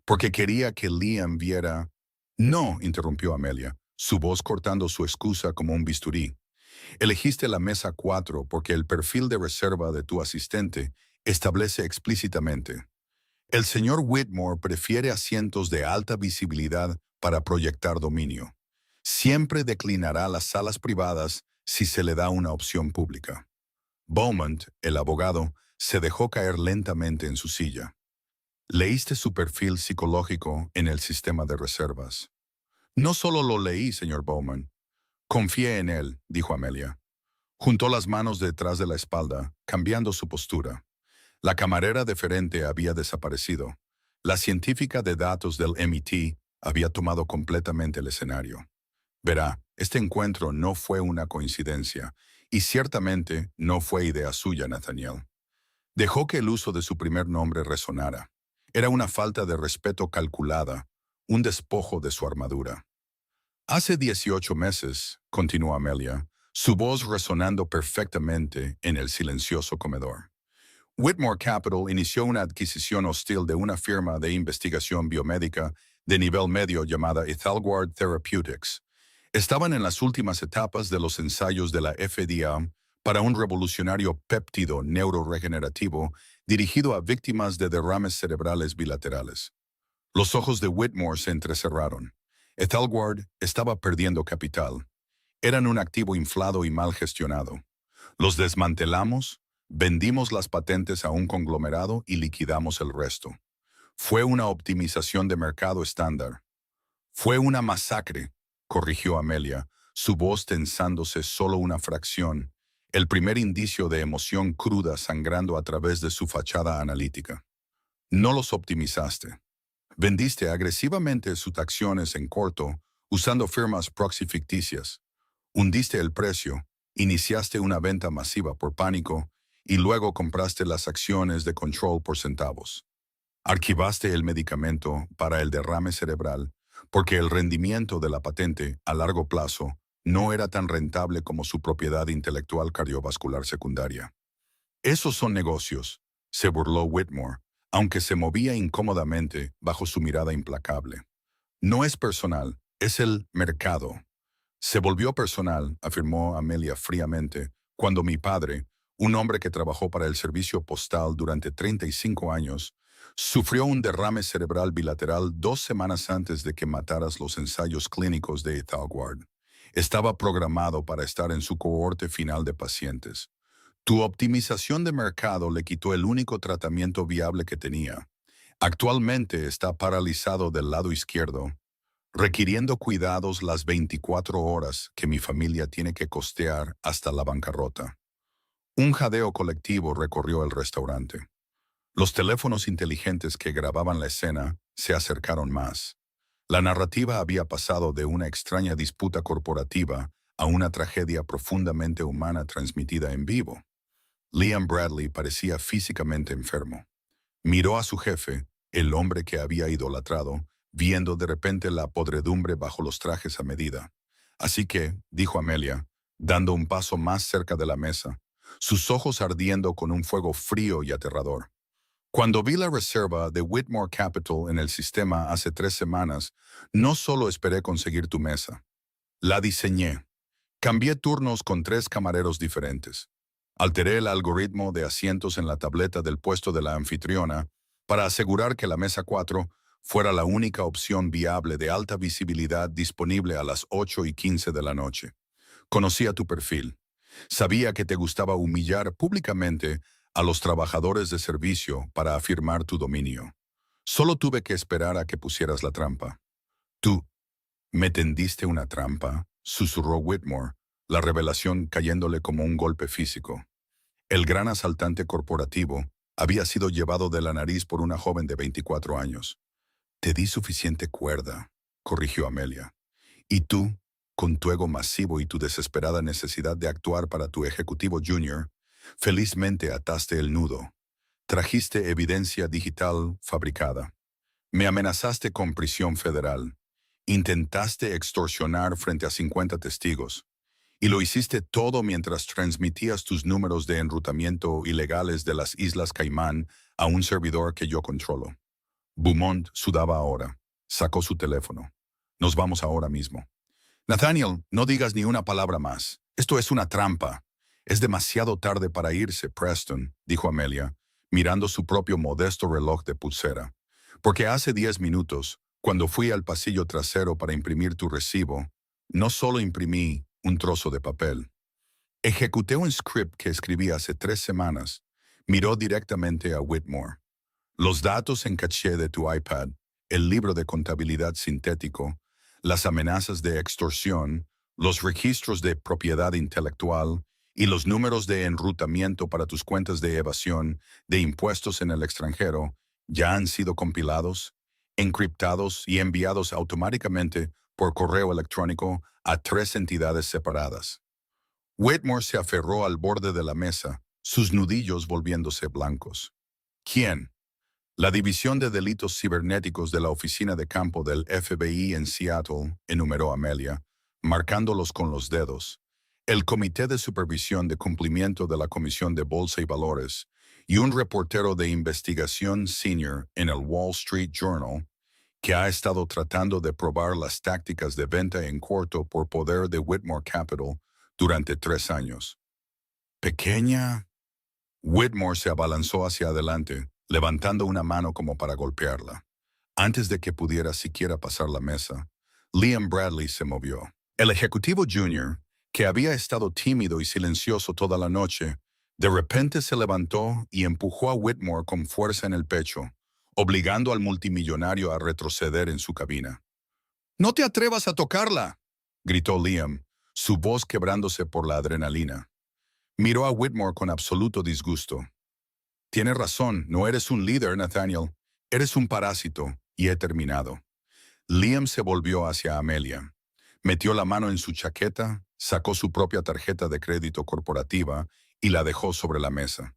Porque quería que Liam viera... No, interrumpió Amelia, su voz cortando su excusa como un bisturí. Elegiste la mesa 4 porque el perfil de reserva de tu asistente establece explícitamente: el señor Whitmore prefiere asientos de alta visibilidad para proyectar dominio. Siempre declinará las salas privadas si se le da una opción pública. Beaumont, el abogado, se dejó caer lentamente en su silla. Leíste su perfil psicológico en el sistema de reservas. No solo lo leí, señor Beaumont. Confié en él, dijo Amelia. Juntó las manos detrás de la espalda, cambiando su postura. La camarera deferente había desaparecido. La científica de datos del MIT había tomado completamente el escenario. Verá, este encuentro no fue una coincidencia, y ciertamente no fue idea suya, Nathaniel. Dejó que el uso de su primer nombre resonara. Era una falta de respeto calculada, un despojo de su armadura. Hace 18 meses, continuó Amelia, su voz resonando perfectamente en el silencioso comedor. Whitmore Capital inició una adquisición hostil de una firma de investigación biomédica de nivel medio llamada Ethelward Therapeutics. Estaban en las últimas etapas de los ensayos de la FDA para un revolucionario péptido neuroregenerativo dirigido a víctimas de derrames cerebrales bilaterales. Los ojos de Whitmore se entrecerraron. Ethelward estaba perdiendo capital. Eran un activo inflado y mal gestionado. Los desmantelamos, vendimos las patentes a un conglomerado y liquidamos el resto. Fue una optimización de mercado estándar. Fue una masacre, corrigió Amelia, su voz tensándose solo una fracción, el primer indicio de emoción cruda sangrando a través de su fachada analítica. No los optimizaste. Vendiste agresivamente sus acciones en corto, usando firmas proxy ficticias. Hundiste el precio, iniciaste una venta masiva por pánico y luego compraste las acciones de Control por centavos. Archivaste el medicamento para el derrame cerebral porque el rendimiento de la patente a largo plazo no era tan rentable como su propiedad intelectual cardiovascular secundaria. Esos son negocios, se burló Whitmore, aunque se movía incómodamente bajo su mirada implacable. No es personal, es el mercado. Se volvió personal, afirmó Amelia fríamente, cuando mi padre, un hombre que trabajó para el servicio postal durante 35 años, sufrió un derrame cerebral bilateral 2 semanas antes de que mataras los ensayos clínicos de Ethelward. Estaba programado para estar en su cohorte final de pacientes. Tu optimización de mercado le quitó el único tratamiento viable que tenía. Actualmente está paralizado del lado izquierdo, requiriendo cuidados las 24 horas que mi familia tiene que costear hasta la bancarrota. Un jadeo colectivo recorrió el restaurante. Los teléfonos inteligentes que grababan la escena se acercaron más. La narrativa había pasado de una extraña disputa corporativa a una tragedia profundamente humana transmitida en vivo. Liam Bradley parecía físicamente enfermo. Miró a su jefe, el hombre que había idolatrado, viendo de repente la podredumbre bajo los trajes a medida. Así que, dijo Amelia, dando un paso más cerca de la mesa, sus ojos ardiendo con un fuego frío y aterrador. Cuando vi la reserva de Whitmore Capital en el sistema hace 3 semanas, no solo esperé conseguir tu mesa. La diseñé. Cambié turnos con 3 camareros diferentes. Alteré el algoritmo de asientos en la tableta del puesto de la anfitriona para asegurar que la mesa 4 fuera la única opción viable de alta visibilidad disponible a las 8:15 de la noche. Conocía tu perfil. Sabía que te gustaba humillar públicamente a los trabajadores de servicio para afirmar tu dominio. Solo tuve que esperar a que pusieras la trampa. Tú, ¿me tendiste una trampa?, susurró Whitmore, la revelación cayéndole como un golpe físico. El gran asaltante corporativo había sido llevado de la nariz por una joven de 24 años. Te di suficiente cuerda, corrigió Amelia. Y tú, con tu ego masivo y tu desesperada necesidad de actuar para tu ejecutivo junior, felizmente ataste el nudo. Trajiste evidencia digital fabricada. Me amenazaste con prisión federal. Intentaste extorsionar frente a 50 testigos. Y lo hiciste todo mientras transmitías tus números de enrutamiento ilegales de las Islas Caimán a un servidor que yo controlo. Beaumont sudaba ahora. Sacó su teléfono. Nos vamos ahora mismo. Nathaniel, no digas ni una palabra más. Esto es una trampa. Es demasiado tarde para irse, Preston, dijo Amelia, mirando su propio modesto reloj de pulsera. Porque hace 10 minutos, cuando fui al pasillo trasero para imprimir tu recibo, no solo imprimí un trozo de papel. Ejecuté un script que escribí hace 3 semanas. Miró directamente a Whitmore. Los datos en caché de tu iPad, el libro de contabilidad sintético, las amenazas de extorsión, los registros de propiedad intelectual y los números de enrutamiento para tus cuentas de evasión de impuestos en el extranjero ya han sido compilados, encriptados y enviados automáticamente por correo electrónico a 3 entidades separadas. Whitmore se aferró al borde de la mesa, sus nudillos volviéndose blancos. ¿Quién? La División de Delitos Cibernéticos de la Oficina de Campo del FBI en Seattle, enumeró Amelia, marcándolos con los dedos. El Comité de Supervisión de Cumplimiento de la Comisión de Bolsa y Valores y un reportero de investigación senior en el Wall Street Journal que ha estado tratando de probar las tácticas de venta en corto por poder de Whitmore Capital durante 3 años. Pequeña. Whitmore se abalanzó hacia adelante, levantando una mano como para golpearla. Antes de que pudiera siquiera pasar la mesa, Liam Bradley se movió. El ejecutivo junior, que había estado tímido y silencioso toda la noche, de repente se levantó y empujó a Whitmore con fuerza en el pecho, obligando al multimillonario a retroceder en su cabina. «¡No te atrevas a tocarla!», gritó Liam, su voz quebrándose por la adrenalina. Miró a Whitmore con absoluto disgusto. «Tienes razón, no eres un líder, Nathaniel. Eres un parásito, y he terminado». Liam se volvió hacia Amelia. Metió la mano en su chaqueta, sacó su propia tarjeta de crédito corporativa y la dejó sobre la mesa.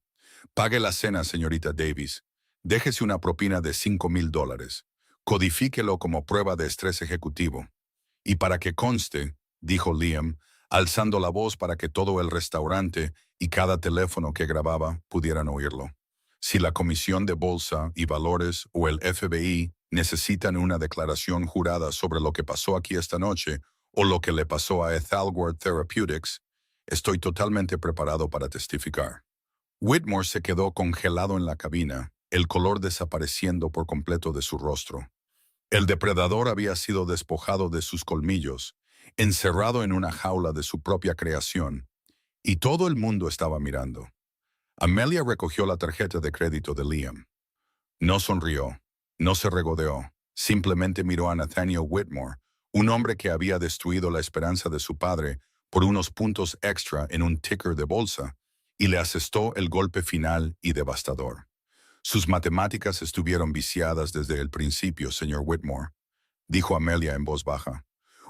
«Pague la cena, señorita Davis. Déjese una propina de $5,000. Codifíquelo como prueba de estrés ejecutivo. Y para que conste», dijo Liam, alzando la voz para que todo el restaurante y cada teléfono que grababa pudieran oírlo. «Si la Comisión de Bolsa y Valores o el FBI necesitan una declaración jurada sobre lo que pasó aquí esta noche o lo que le pasó a Ethelward Therapeutics, estoy totalmente preparado para testificar». Whitmore se quedó congelado en la cabina, el color desapareciendo por completo de su rostro. El depredador había sido despojado de sus colmillos, encerrado en una jaula de su propia creación, y todo el mundo estaba mirando. Amelia recogió la tarjeta de crédito de Liam. No sonrió, no se regodeó, simplemente miró a Nathaniel Whitmore, un hombre que había destruido la esperanza de su padre por unos puntos extra en un ticker de bolsa, y le asestó el golpe final y devastador. «Sus matemáticas estuvieron viciadas desde el principio, señor Whitmore», dijo Amelia en voz baja.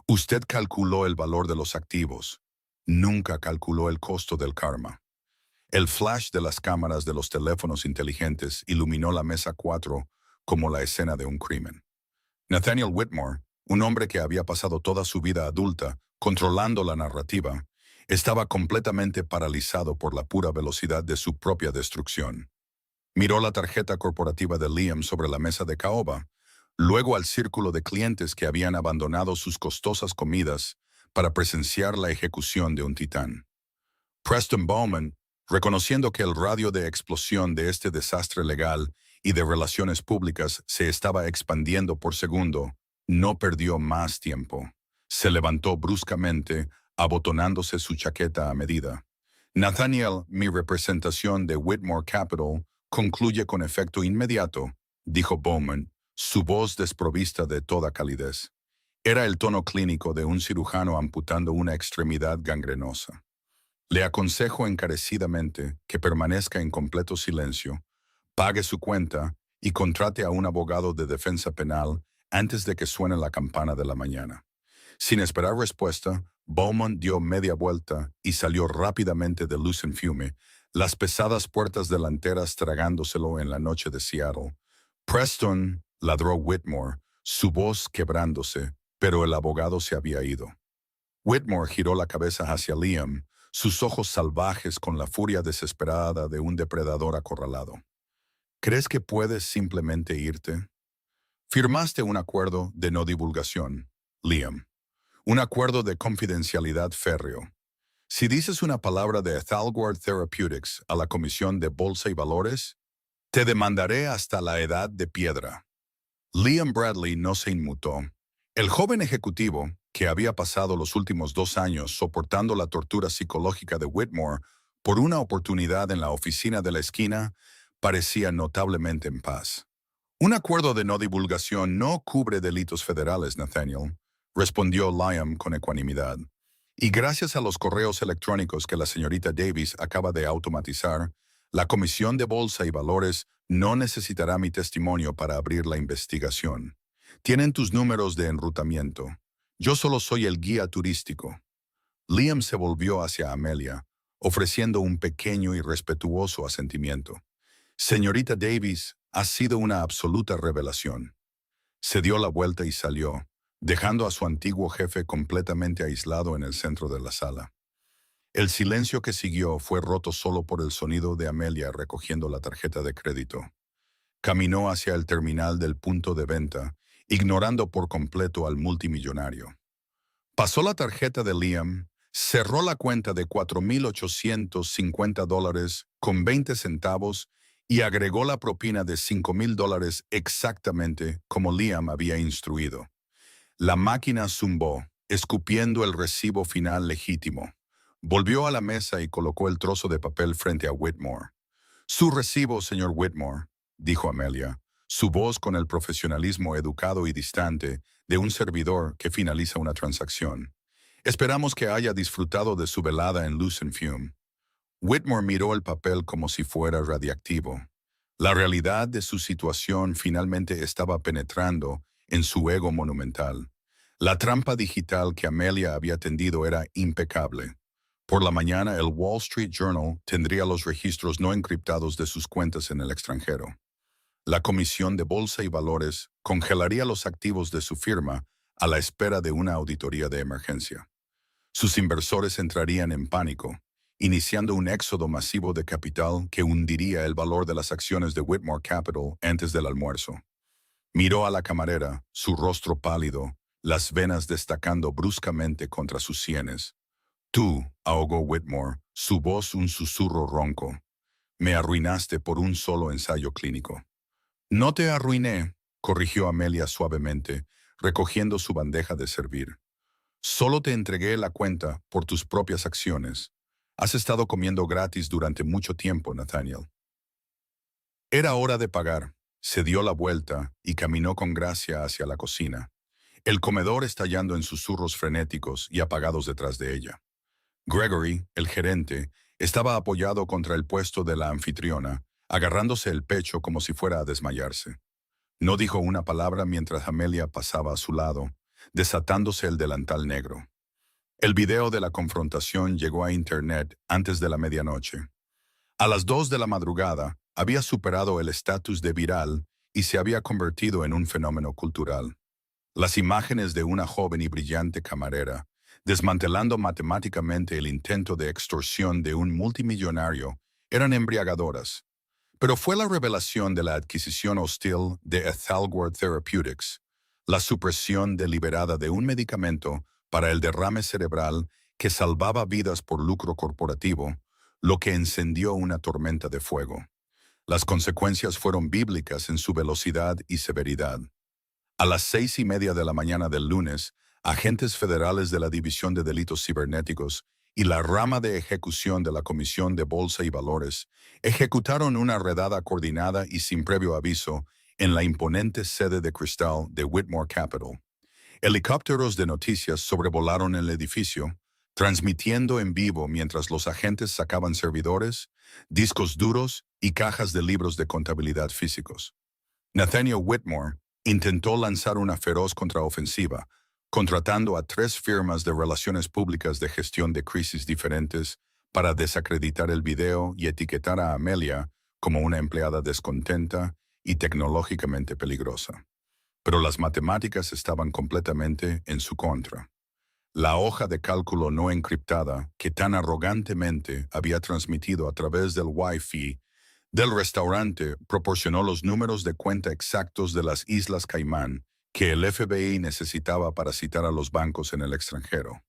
«Usted calculó el valor de los activos. Nunca calculó el costo del karma». El flash de las cámaras de los teléfonos inteligentes iluminó la mesa 4 como la escena de un crimen. Nathaniel Whitmore, un hombre que había pasado toda su vida adulta controlando la narrativa, estaba completamente paralizado por la pura velocidad de su propia destrucción. Miró la tarjeta corporativa de Liam sobre la mesa de caoba, luego al círculo de clientes que habían abandonado sus costosas comidas para presenciar la ejecución de un titán. Preston Bowman, reconociendo que el radio de explosión de este desastre legal y de relaciones públicas se estaba expandiendo por segundo, no perdió más tiempo. Se levantó bruscamente, abotonándose su chaqueta a medida. «Nathaniel, mi representación de Whitmore Capital concluye con efecto inmediato», dijo Bowman, su voz desprovista de toda calidez. Era el tono clínico de un cirujano amputando una extremidad gangrenosa. «Le aconsejo encarecidamente que permanezca en completo silencio, pague su cuenta y contrate a un abogado de defensa penal antes de que suene la campana de la mañana». Sin esperar respuesta, Bowman dio media vuelta y salió rápidamente de Luz en Fume, las pesadas puertas delanteras tragándoselo en la noche de Seattle. «Preston», ladró Whitmore, su voz quebrándose, pero el abogado se había ido. Whitmore giró la cabeza hacia Liam, sus ojos salvajes con la furia desesperada de un depredador acorralado. ¿Crees que puedes simplemente irte? Firmaste un acuerdo de no divulgación, Liam. Un acuerdo de confidencialidad férreo. Si dices una palabra de Thalgard Therapeutics a la Comisión de Bolsa y Valores, te demandaré hasta la edad de piedra. Liam Bradley no se inmutó. El joven ejecutivo, que había pasado los últimos 2 años soportando la tortura psicológica de Whitmore por una oportunidad en la oficina de la esquina, parecía notablemente en paz. Un acuerdo de no divulgación no cubre delitos federales, Nathaniel, respondió Liam con ecuanimidad. Y gracias a los correos electrónicos que la señorita Davis acaba de automatizar, la Comisión de Bolsa y Valores no necesitará mi testimonio para abrir la investigación. Tienen tus números de enrutamiento. Yo solo soy el guía turístico. Liam se volvió hacia Amelia, ofreciendo un pequeño y respetuoso asentimiento. Señorita Davis, ha sido una absoluta revelación. Se dio la vuelta y salió, dejando a su antiguo jefe completamente aislado en el centro de la sala. El silencio que siguió fue roto solo por el sonido de Amelia recogiendo la tarjeta de crédito. Caminó hacia el terminal del punto de venta, ignorando por completo al multimillonario. Pasó la tarjeta de Liam, cerró la cuenta de $4,850 con 20 centavos y agregó la propina de $5,000 exactamente como Liam había instruido. La máquina zumbó, escupiendo el recibo final legítimo. Volvió a la mesa y colocó el trozo de papel frente a Whitmore. Su recibo, señor Whitmore, dijo Amelia, su voz con el profesionalismo educado y distante de un servidor que finaliza una transacción. Esperamos que haya disfrutado de su velada en Lucent Fume. Whitmore miró el papel como si fuera radiactivo. La realidad de su situación finalmente estaba penetrando en su ego monumental. La trampa digital que Amelia había tendido era impecable. Por la mañana, el Wall Street Journal tendría los registros no encriptados de sus cuentas en el extranjero. La Comisión de Bolsa y Valores congelaría los activos de su firma a la espera de una auditoría de emergencia. Sus inversores entrarían en pánico, iniciando un éxodo masivo de capital que hundiría el valor de las acciones de Whitmore Capital antes del almuerzo. Miró a la camarera, su rostro pálido, las venas destacando bruscamente contra sus sienes. Tú, ahogó Whitmore, su voz un susurro ronco. Me arruinaste por un solo ensayo clínico. No te arruiné, corrigió Amelia suavemente, recogiendo su bandeja de servir. Solo te entregué la cuenta por tus propias acciones. Has estado comiendo gratis durante mucho tiempo, Nathaniel. Era hora de pagar. Se dio la vuelta y caminó con gracia hacia la cocina, el comedor estallando en susurros frenéticos y apagados detrás de ella. Gregory, el gerente, estaba apoyado contra el puesto de la anfitriona, agarrándose el pecho como si fuera a desmayarse. No dijo una palabra mientras Amelia pasaba a su lado, desatándose el delantal negro. El video de la confrontación llegó a Internet antes de la medianoche. A las 2 de la madrugada, había superado el estatus de viral y se había convertido en un fenómeno cultural. Las imágenes de una joven y brillante camarera, desmantelando matemáticamente el intento de extorsión de un multimillonario, eran embriagadoras. Pero fue la revelación de la adquisición hostil de Thalgard Therapeutics, la supresión deliberada de un medicamento para el derrame cerebral que salvaba vidas por lucro corporativo, lo que encendió una tormenta de fuego. Las consecuencias fueron bíblicas en su velocidad y severidad. A las 6:30 de la mañana del lunes, agentes federales de la División de Delitos Cibernéticos y la rama de ejecución de la Comisión de Bolsa y Valores ejecutaron una redada coordinada y sin previo aviso en la imponente sede de cristal de Whitmore Capital. Helicópteros de noticias sobrevolaron el edificio, transmitiendo en vivo mientras los agentes sacaban servidores, discos duros y cajas de libros de contabilidad físicos. Nathaniel Whitmore intentó lanzar una feroz contraofensiva, contratando a 3 firmas de relaciones públicas de gestión de crisis diferentes para desacreditar el video y etiquetar a Amelia como una empleada descontenta y tecnológicamente peligrosa. pero las matemáticas estaban completamente en su contra. La hoja de cálculo no encriptada que tan arrogantemente había transmitido a través del Wi-Fi del restaurante proporcionó los números de cuenta exactos de las Islas Caimán que el FBI necesitaba para citar a los bancos en el extranjero.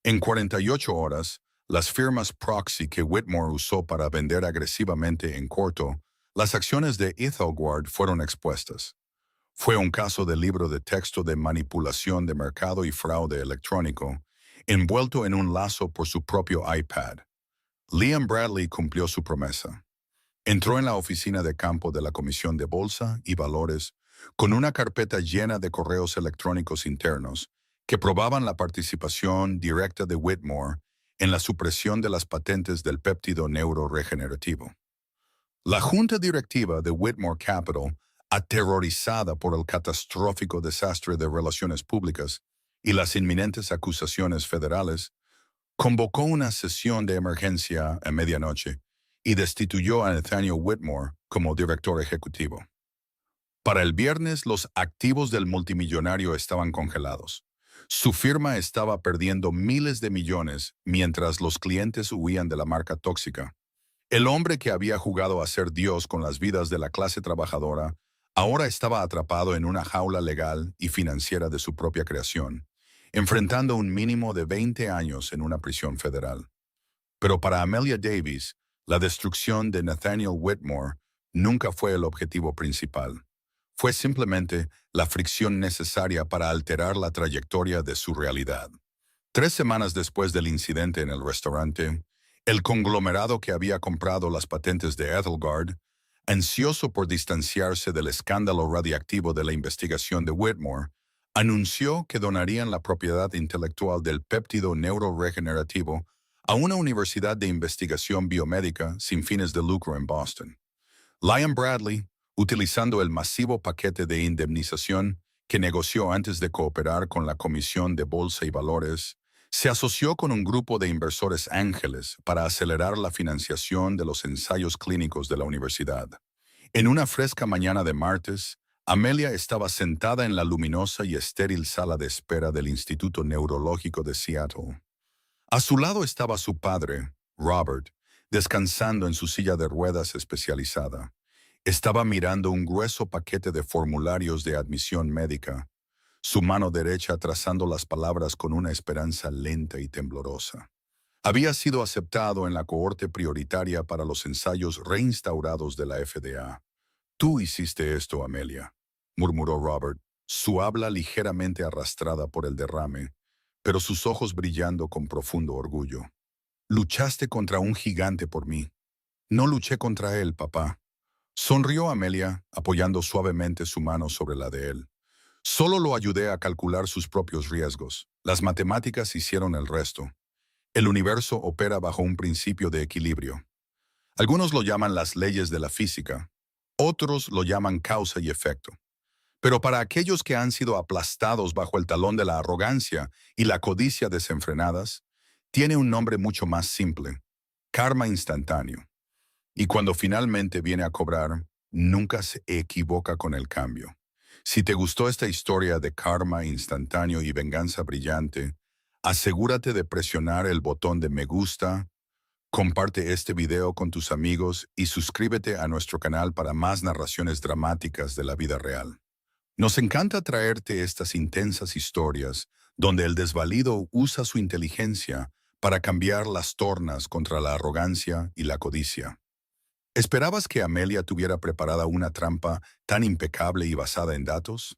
En 48 horas, las firmas proxy que Whitmore usó para vender agresivamente en corto, las acciones de Ethelward fueron expuestas. Fue un caso de libro de texto de manipulación de mercado y fraude electrónico, envuelto en un lazo por su propio iPad. Liam Bradley cumplió su promesa. Entró en la oficina de campo de la Comisión de Bolsa y Valores con una carpeta llena de correos electrónicos internos que probaban la participación directa de Whitmore en la supresión de las patentes del péptido neuroregenerativo. La junta directiva de Whitmore Capital, aterrorizada por el catastrófico desastre de relaciones públicas y las inminentes acusaciones federales, convocó una sesión de emergencia a medianoche y destituyó a Nathaniel Whitmore como director ejecutivo. Para el viernes, los activos del multimillonario estaban congelados. Su firma estaba perdiendo miles de millones mientras los clientes huían de la marca tóxica. El hombre que había jugado a ser Dios con las vidas de la clase trabajadora ahora estaba atrapado en una jaula legal y financiera de su propia creación, enfrentando un mínimo de 20 años en una prisión federal. Pero para Amelia Davies, la destrucción de Nathaniel Whitmore nunca fue el objetivo principal. Fue simplemente la fricción necesaria para alterar la trayectoria de su realidad. 3 semanas después del incidente en el restaurante, el conglomerado que había comprado las patentes de Ethelgard, ansioso por distanciarse del escándalo radiactivo de la investigación de Whitmore, anunció que donarían la propiedad intelectual del péptido neuroregenerativo a una universidad de investigación biomédica sin fines de lucro en Boston. Liam Bradley, utilizando el masivo paquete de indemnización que negoció antes de cooperar con la Comisión de Bolsa y Valores, se asoció con un grupo de inversores ángeles para acelerar la financiación de los ensayos clínicos de la universidad. En una fresca mañana de martes, Amelia estaba sentada en la luminosa y estéril sala de espera del Instituto Neurológico de Seattle. A su lado estaba su padre, Robert, descansando en su silla de ruedas especializada. Estaba mirando un grueso paquete de formularios de admisión médica, su mano derecha trazando las palabras con una esperanza lenta y temblorosa. Había sido aceptado en la cohorte prioritaria para los ensayos reinstaurados de la FDA. «Tú hiciste esto, Amelia», murmuró Robert, su habla ligeramente arrastrada por el derrame, pero sus ojos brillando con profundo orgullo. «Luchaste contra un gigante por mí. No luché contra él, papá». Sonrió Amelia, apoyando suavemente su mano sobre la de él. «Solo lo ayudé a calcular sus propios riesgos. Las matemáticas hicieron el resto. El universo opera bajo un principio de equilibrio. Algunos lo llaman las leyes de la física, otros lo llaman causa y efecto. Pero para aquellos que han sido aplastados bajo el talón de la arrogancia y la codicia desenfrenadas, tiene un nombre mucho más simple: karma instantáneo. Y cuando finalmente viene a cobrar, nunca se equivoca con el cambio. Si te gustó esta historia de karma instantáneo y venganza brillante, asegúrate de presionar el botón de me gusta, comparte este video con tus amigos y suscríbete a nuestro canal para más narraciones dramáticas de la vida real. Nos encanta traerte estas intensas historias donde el desvalido usa su inteligencia para cambiar las tornas contra la arrogancia y la codicia. ¿Esperabas que Amelia tuviera preparada una trampa tan impecable y basada en datos?